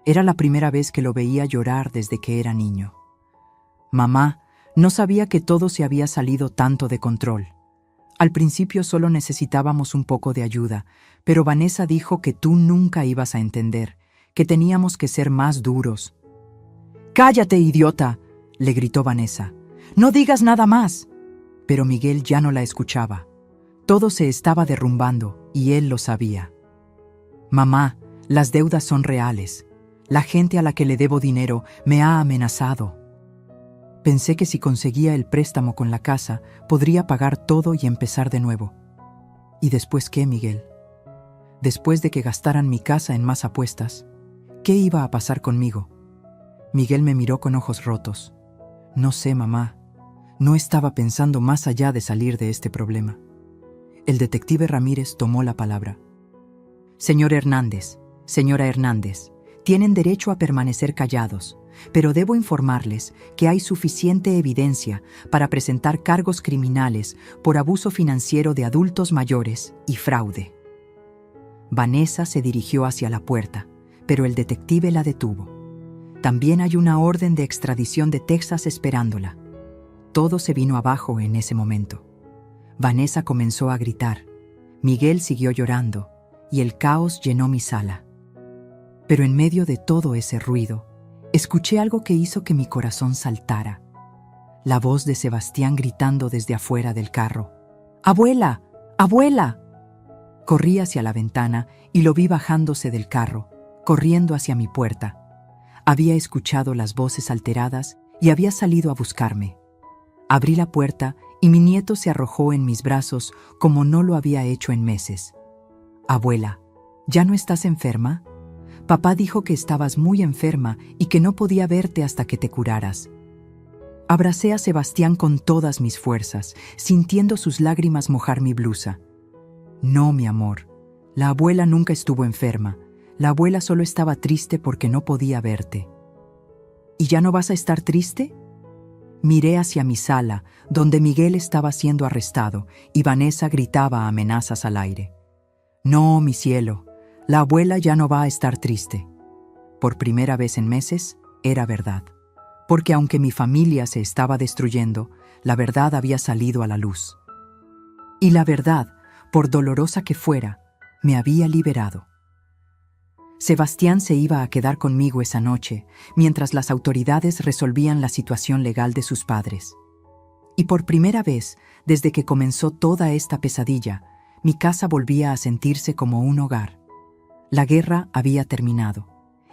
Era la primera vez que lo veía llorar desde que era niño. «Mamá, no sabía que todo se había salido tanto de control. Al principio solo necesitábamos un poco de ayuda, pero Vanessa dijo que tú nunca ibas a entender, que teníamos que ser más duros». «¡Cállate, idiota!», le gritó Vanessa. «No digas nada más». Pero Miguel ya no la escuchaba. Todo se estaba derrumbando y él lo sabía. «Mamá, las deudas son reales. La gente a la que le debo dinero me ha amenazado. Pensé que si conseguía el préstamo con la casa, podría pagar todo y empezar de nuevo». «¿Y después qué, Miguel? Después de que gastaran mi casa en más apuestas, ¿qué iba a pasar conmigo?». Miguel me miró con ojos rotos. «No sé, mamá. No estaba pensando más allá de salir de este problema». El detective Ramírez tomó la palabra. «Señor Hernández, señora Hernández, tienen derecho a permanecer callados, pero debo informarles que hay suficiente evidencia para presentar cargos criminales por abuso financiero de adultos mayores y fraude». Vanessa se dirigió hacia la puerta, pero el detective la detuvo. «También hay una orden de extradición de Texas esperándola». Todo se vino abajo en ese momento. Vanessa comenzó a gritar. Miguel siguió llorando, y el caos llenó mi sala. Pero en medio de todo ese ruido, escuché algo que hizo que mi corazón saltara. La voz de Sebastián gritando desde afuera del carro. ¡Abuela! ¡Abuela! Corrí hacia la ventana y lo vi bajándose del carro, corriendo hacia mi puerta. Había escuchado las voces alteradas y había salido a buscarme. Abrí la puerta y mi nieto se arrojó en mis brazos como no lo había hecho en meses. Abuela, ¿ya no estás enferma? Papá dijo que estabas muy enferma y que no podía verte hasta que te curaras. Abracé a Sebastián con todas mis fuerzas, sintiendo sus lágrimas mojar mi blusa. No, mi amor, la abuela nunca estuvo enferma. La abuela solo estaba triste porque no podía verte. ¿Y ya no vas a estar triste? Miré hacia mi sala, donde Miguel estaba siendo arrestado, y Vanessa gritaba amenazas al aire. No, mi cielo, la abuela ya no va a estar triste. Por primera vez en meses, era verdad. Porque aunque mi familia se estaba destruyendo, la verdad había salido a la luz. Y la verdad, por dolorosa que fuera, me había liberado. Sebastián se iba a quedar conmigo esa noche, mientras las autoridades resolvían la situación legal de sus padres. Y por primera vez, desde que comenzó toda esta pesadilla, mi casa volvía a sentirse como un hogar. La guerra había terminado,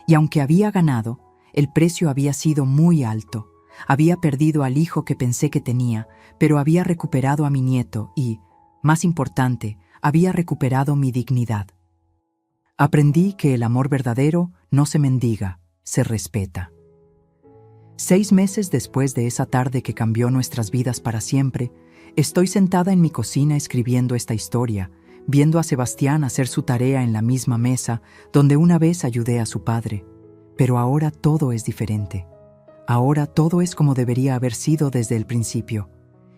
y aunque había ganado, el precio había sido muy alto. Había perdido al hijo que pensé que tenía, pero había recuperado a mi nieto y, más importante, había recuperado mi dignidad. Aprendí que el amor verdadero no se mendiga, se respeta. 6 meses después de esa tarde que cambió nuestras vidas para siempre, estoy sentada en mi cocina escribiendo esta historia, viendo a Sebastián hacer su tarea en la misma mesa donde una vez ayudé a su padre. Pero ahora todo es diferente. Ahora todo es como debería haber sido desde el principio.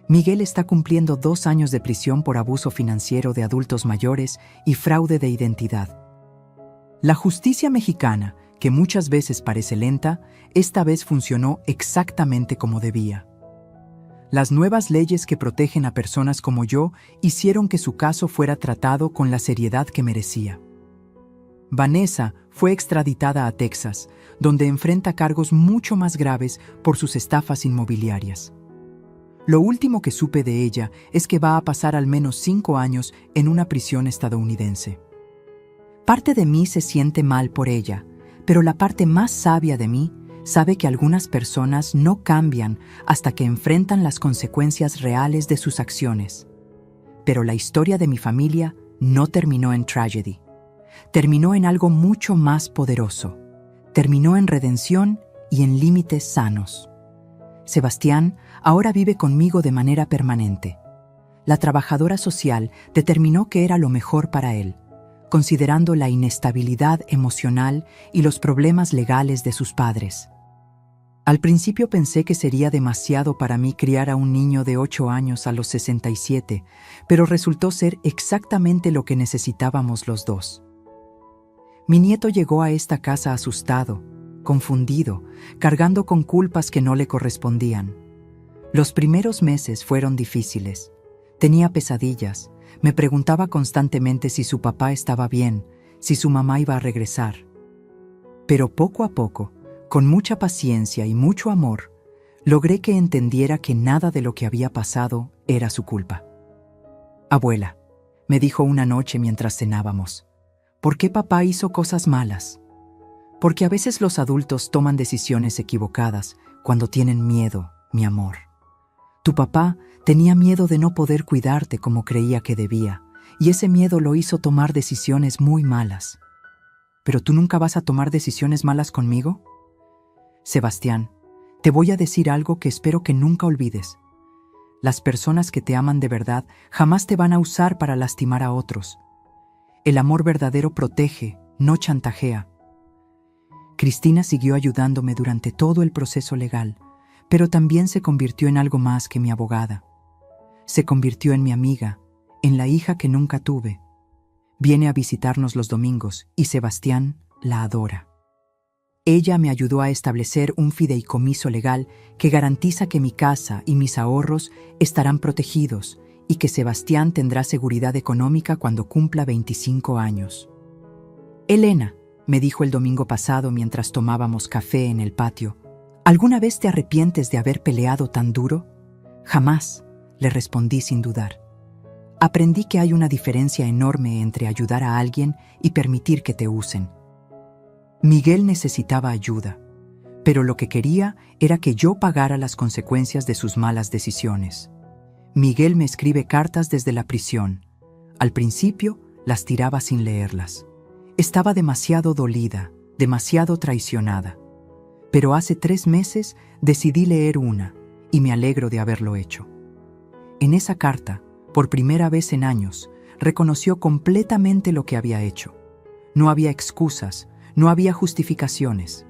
Miguel está cumpliendo 2 años de prisión por abuso financiero de adultos mayores y fraude de identidad. La justicia mexicana, que muchas veces parece lenta, esta vez funcionó exactamente como debía. Las nuevas leyes que protegen a personas como yo hicieron que su caso fuera tratado con la seriedad que merecía. Vanessa fue extraditada a Texas, donde enfrenta cargos mucho más graves por sus estafas inmobiliarias. Lo último que supe de ella es que va a pasar al menos 5 años en una prisión estadounidense. Parte de mí se siente mal por ella, pero la parte más sabia de mí sabe que algunas personas no cambian hasta que enfrentan las consecuencias reales de sus acciones. Pero la historia de mi familia no terminó en tragedy. Terminó en algo mucho más poderoso. Terminó en redención y en límites sanos. Sebastián ahora vive conmigo de manera permanente. La trabajadora social determinó que era lo mejor para él, considerando la inestabilidad emocional y los problemas legales de sus padres. Al principio pensé que sería demasiado para mí criar a un niño de 8 años a los 67, pero resultó ser exactamente lo que necesitábamos los dos. Mi nieto llegó a esta casa asustado, confundido, cargando con culpas que no le correspondían. Los primeros meses fueron difíciles. Tenía pesadillas. Me preguntaba constantemente si su papá estaba bien, si su mamá iba a regresar. Pero poco a poco, con mucha paciencia y mucho amor, logré que entendiera que nada de lo que había pasado era su culpa. Abuela, me dijo una noche mientras cenábamos, ¿por qué papá hizo cosas malas? Porque a veces los adultos toman decisiones equivocadas cuando tienen miedo, mi amor. Tu papá tenía miedo de no poder cuidarte como creía que debía, y ese miedo lo hizo tomar decisiones muy malas. ¿Pero tú nunca vas a tomar decisiones malas conmigo? Sebastián, te voy a decir algo que espero que nunca olvides. Las personas que te aman de verdad jamás te van a usar para lastimar a otros. El amor verdadero protege, no chantajea. Cristina siguió ayudándome durante todo el proceso legal, pero también se convirtió en algo más que mi abogada. Se convirtió en mi amiga, en la hija que nunca tuve. Viene a visitarnos los domingos y Sebastián la adora. Ella me ayudó a establecer un fideicomiso legal que garantiza que mi casa y mis ahorros estarán protegidos y que Sebastián tendrá seguridad económica cuando cumpla 25 años. Elena, me dijo el domingo pasado mientras tomábamos café en el patio, ¿alguna vez te arrepientes de haber peleado tan duro? Jamás, le respondí sin dudar. Aprendí que hay una diferencia enorme entre ayudar a alguien y permitir que te usen. Miguel necesitaba ayuda, pero lo que quería era que yo pagara las consecuencias de sus malas decisiones. Miguel me escribe cartas desde la prisión. Al principio, las tiraba sin leerlas. Estaba demasiado dolida, demasiado traicionada. Pero hace 3 meses decidí leer una, y me alegro de haberlo hecho. En esa carta, por primera vez en años, reconoció completamente lo que había hecho. No había excusas, no había justificaciones.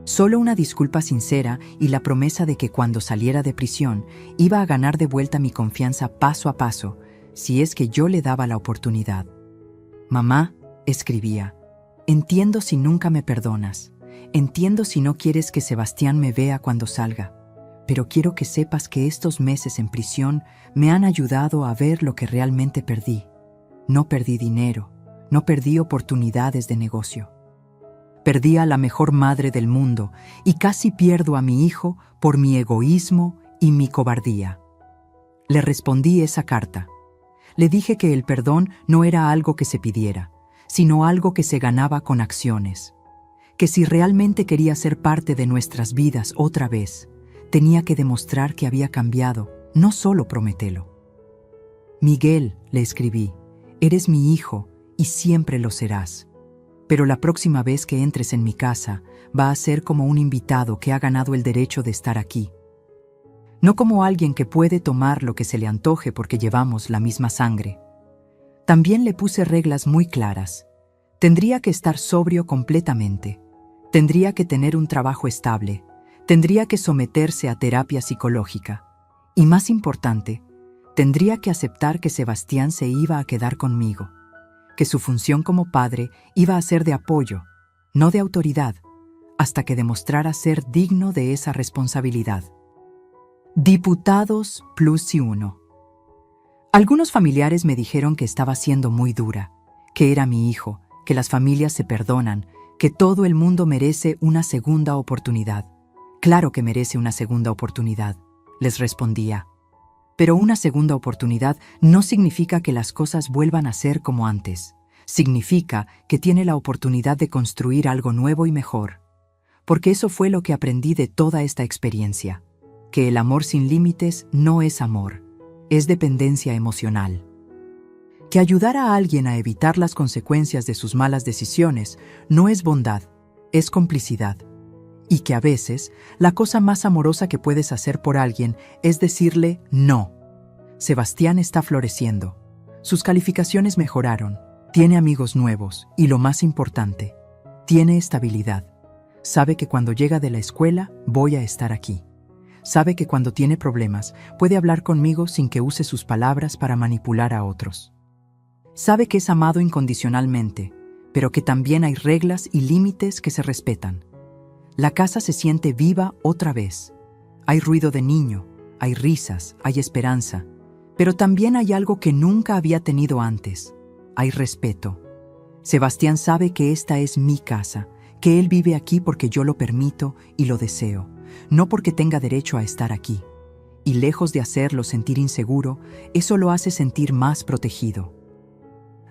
Solo una disculpa sincera y la promesa de que cuando saliera de prisión iba a ganar de vuelta mi confianza paso a paso, si es que yo le daba la oportunidad. Mamá, escribía, entiendo si nunca me perdonas, entiendo si no quieres que Sebastián me vea cuando salga, pero quiero que sepas que estos meses en prisión me han ayudado a ver lo que realmente perdí. No perdí dinero, no perdí oportunidades de negocio. Perdí a la mejor madre del mundo y casi pierdo a mi hijo por mi egoísmo y mi cobardía. Le respondí esa carta. Le dije que el perdón no era algo que se pidiera, sino algo que se ganaba con acciones. Que si realmente quería ser parte de nuestras vidas otra vez, tenía que demostrar que había cambiado, no solo prometerlo. Miguel, le escribí, eres mi hijo y siempre lo serás. Pero la próxima vez que entres en mi casa, va a ser como un invitado que ha ganado el derecho de estar aquí. No como alguien que puede tomar lo que se le antoje porque llevamos la misma sangre. También le puse reglas muy claras. Tendría que estar sobrio completamente. Tendría que tener un trabajo estable. Tendría que someterse a terapia psicológica. Y más importante, tendría que aceptar que Sebastián se iba a quedar conmigo. Que su función como padre iba a ser de apoyo, no de autoridad, hasta que demostrara ser digno de esa responsabilidad. Diputados +1. Algunos familiares me dijeron que estaba siendo muy dura, que era mi hijo, que las familias se perdonan, que todo el mundo merece una segunda oportunidad. Claro que merece una segunda oportunidad, les respondía. Pero una segunda oportunidad no significa que las cosas vuelvan a ser como antes. Significa que tiene la oportunidad de construir algo nuevo y mejor. Porque eso fue lo que aprendí de toda esta experiencia. Que el amor sin límites no es amor, es dependencia emocional. Que ayudar a alguien a evitar las consecuencias de sus malas decisiones no es bondad, es complicidad. Y que a veces, la cosa más amorosa que puedes hacer por alguien es decirle no. Sebastián está floreciendo. Sus calificaciones mejoraron. Tiene amigos nuevos y, lo más importante, tiene estabilidad. Sabe que cuando llega de la escuela voy a estar aquí. Sabe que cuando tiene problemas puede hablar conmigo sin que use sus palabras para manipular a otros. Sabe que es amado incondicionalmente, pero que también hay reglas y límites que se respetan. La casa se siente viva otra vez. Hay ruido de niño, hay risas, hay esperanza, pero también hay algo que nunca había tenido antes. Hay respeto. Sebastián sabe que esta es mi casa, que él vive aquí porque yo lo permito y lo deseo, no porque tenga derecho a estar aquí. Y lejos de hacerlo sentir inseguro, eso lo hace sentir más protegido.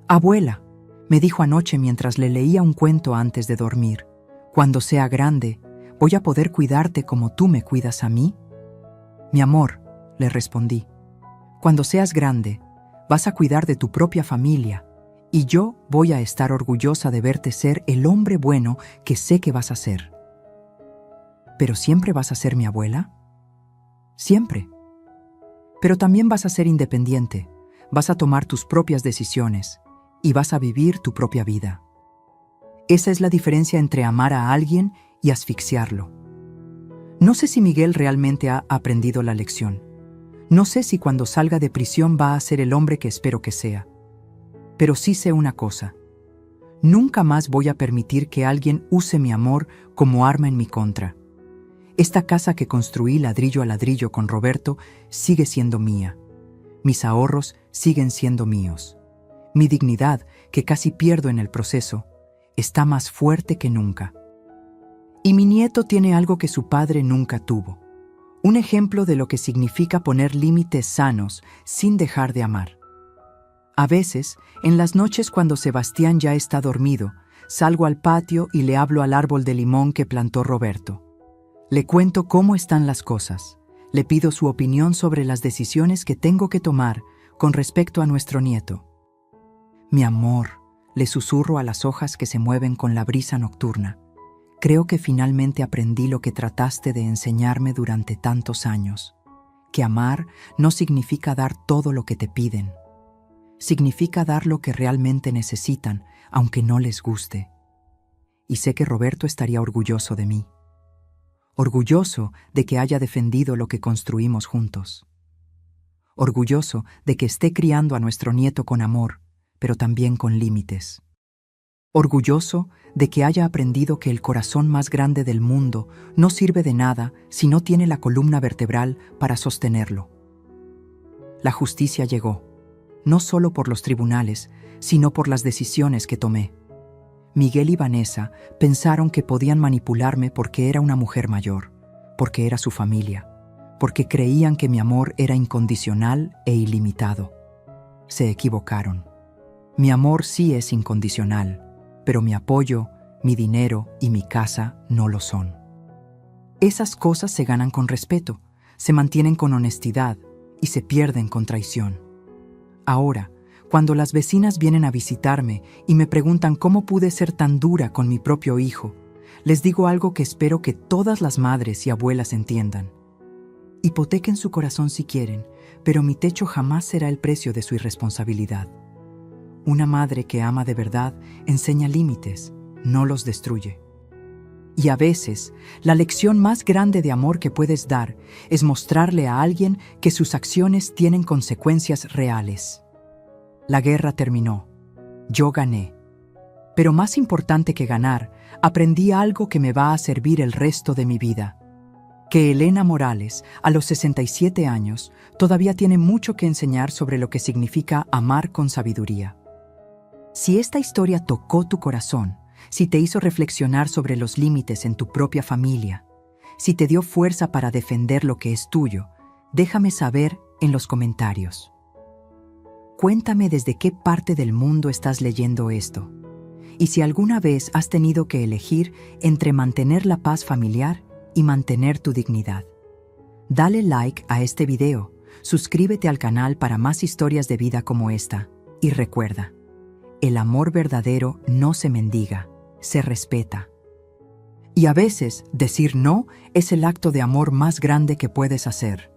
Abuela, me dijo anoche mientras le leía un cuento antes de dormir, cuando sea grande, ¿voy a poder cuidarte como tú me cuidas a mí? Mi amor, le respondí, cuando seas grande, vas a cuidar de tu propia familia, y yo voy a estar orgullosa de verte ser el hombre bueno que sé que vas a ser. ¿Pero siempre vas a ser mi abuela? Siempre. Pero también vas a ser independiente, vas a tomar tus propias decisiones, y vas a vivir tu propia vida. Esa es la diferencia entre amar a alguien y asfixiarlo. No sé si Miguel realmente ha aprendido la lección. No sé si cuando salga de prisión va a ser el hombre que espero que sea. Pero sí sé una cosa. Nunca más voy a permitir que alguien use mi amor como arma en mi contra. Esta casa que construí ladrillo a ladrillo con Roberto sigue siendo mía. Mis ahorros siguen siendo míos. Mi dignidad, que casi pierdo en el proceso, está más fuerte que nunca. Y mi nieto tiene algo que su padre nunca tuvo. Un ejemplo de lo que significa poner límites sanos sin dejar de amar. A veces, en las noches cuando Sebastián ya está dormido, salgo al patio y le hablo al árbol de limón que plantó Roberto. Le cuento cómo están las cosas. Le pido su opinión sobre las decisiones que tengo que tomar con respecto a nuestro nieto. Mi amor, le susurro a las hojas que se mueven con la brisa nocturna. Creo que finalmente aprendí lo que trataste de enseñarme durante tantos años. Que amar no significa dar todo lo que te piden. Significa dar lo que realmente necesitan, aunque no les guste. Y sé que Roberto estaría orgulloso de mí. Orgulloso de que haya defendido lo que construimos juntos. Orgulloso de que esté criando a nuestro nieto con amor, pero también con límites. Orgulloso de que haya aprendido que el corazón más grande del mundo no sirve de nada si no tiene la columna vertebral para sostenerlo. La justicia llegó, no solo por los tribunales, sino por las decisiones que tomé. Miguel y Vanessa pensaron que podían manipularme porque era una mujer mayor, porque era su familia, porque creían que mi amor era incondicional e ilimitado. Se equivocaron. Mi amor sí es incondicional, pero mi apoyo, mi dinero y mi casa no lo son. Esas cosas se ganan con respeto, se mantienen con honestidad y se pierden con traición. Ahora, cuando las vecinas vienen a visitarme y me preguntan cómo pude ser tan dura con mi propio hijo, les digo algo que espero que todas las madres y abuelas entiendan. Hipotequen su corazón si quieren, pero mi techo jamás será el precio de su irresponsabilidad. Una madre que ama de verdad enseña límites, no los destruye. Y a veces, la lección más grande de amor que puedes dar es mostrarle a alguien que sus acciones tienen consecuencias reales. La guerra terminó. Yo gané. Pero más importante que ganar, aprendí algo que me va a servir el resto de mi vida. Que Elena Morales, a los 67 años, todavía tiene mucho que enseñar sobre lo que significa amar con sabiduría. Si esta historia tocó tu corazón, si te hizo reflexionar sobre los límites en tu propia familia, si te dio fuerza para defender lo que es tuyo, déjame saber en los comentarios. Cuéntame desde qué parte del mundo estás leyendo esto. Y si alguna vez has tenido que elegir entre mantener la paz familiar y mantener tu dignidad. Dale like a este video, suscríbete al canal para más historias de vida como esta, y recuerda, el amor verdadero no se mendiga, se respeta. Y a veces, decir no es el acto de amor más grande que puedes hacer.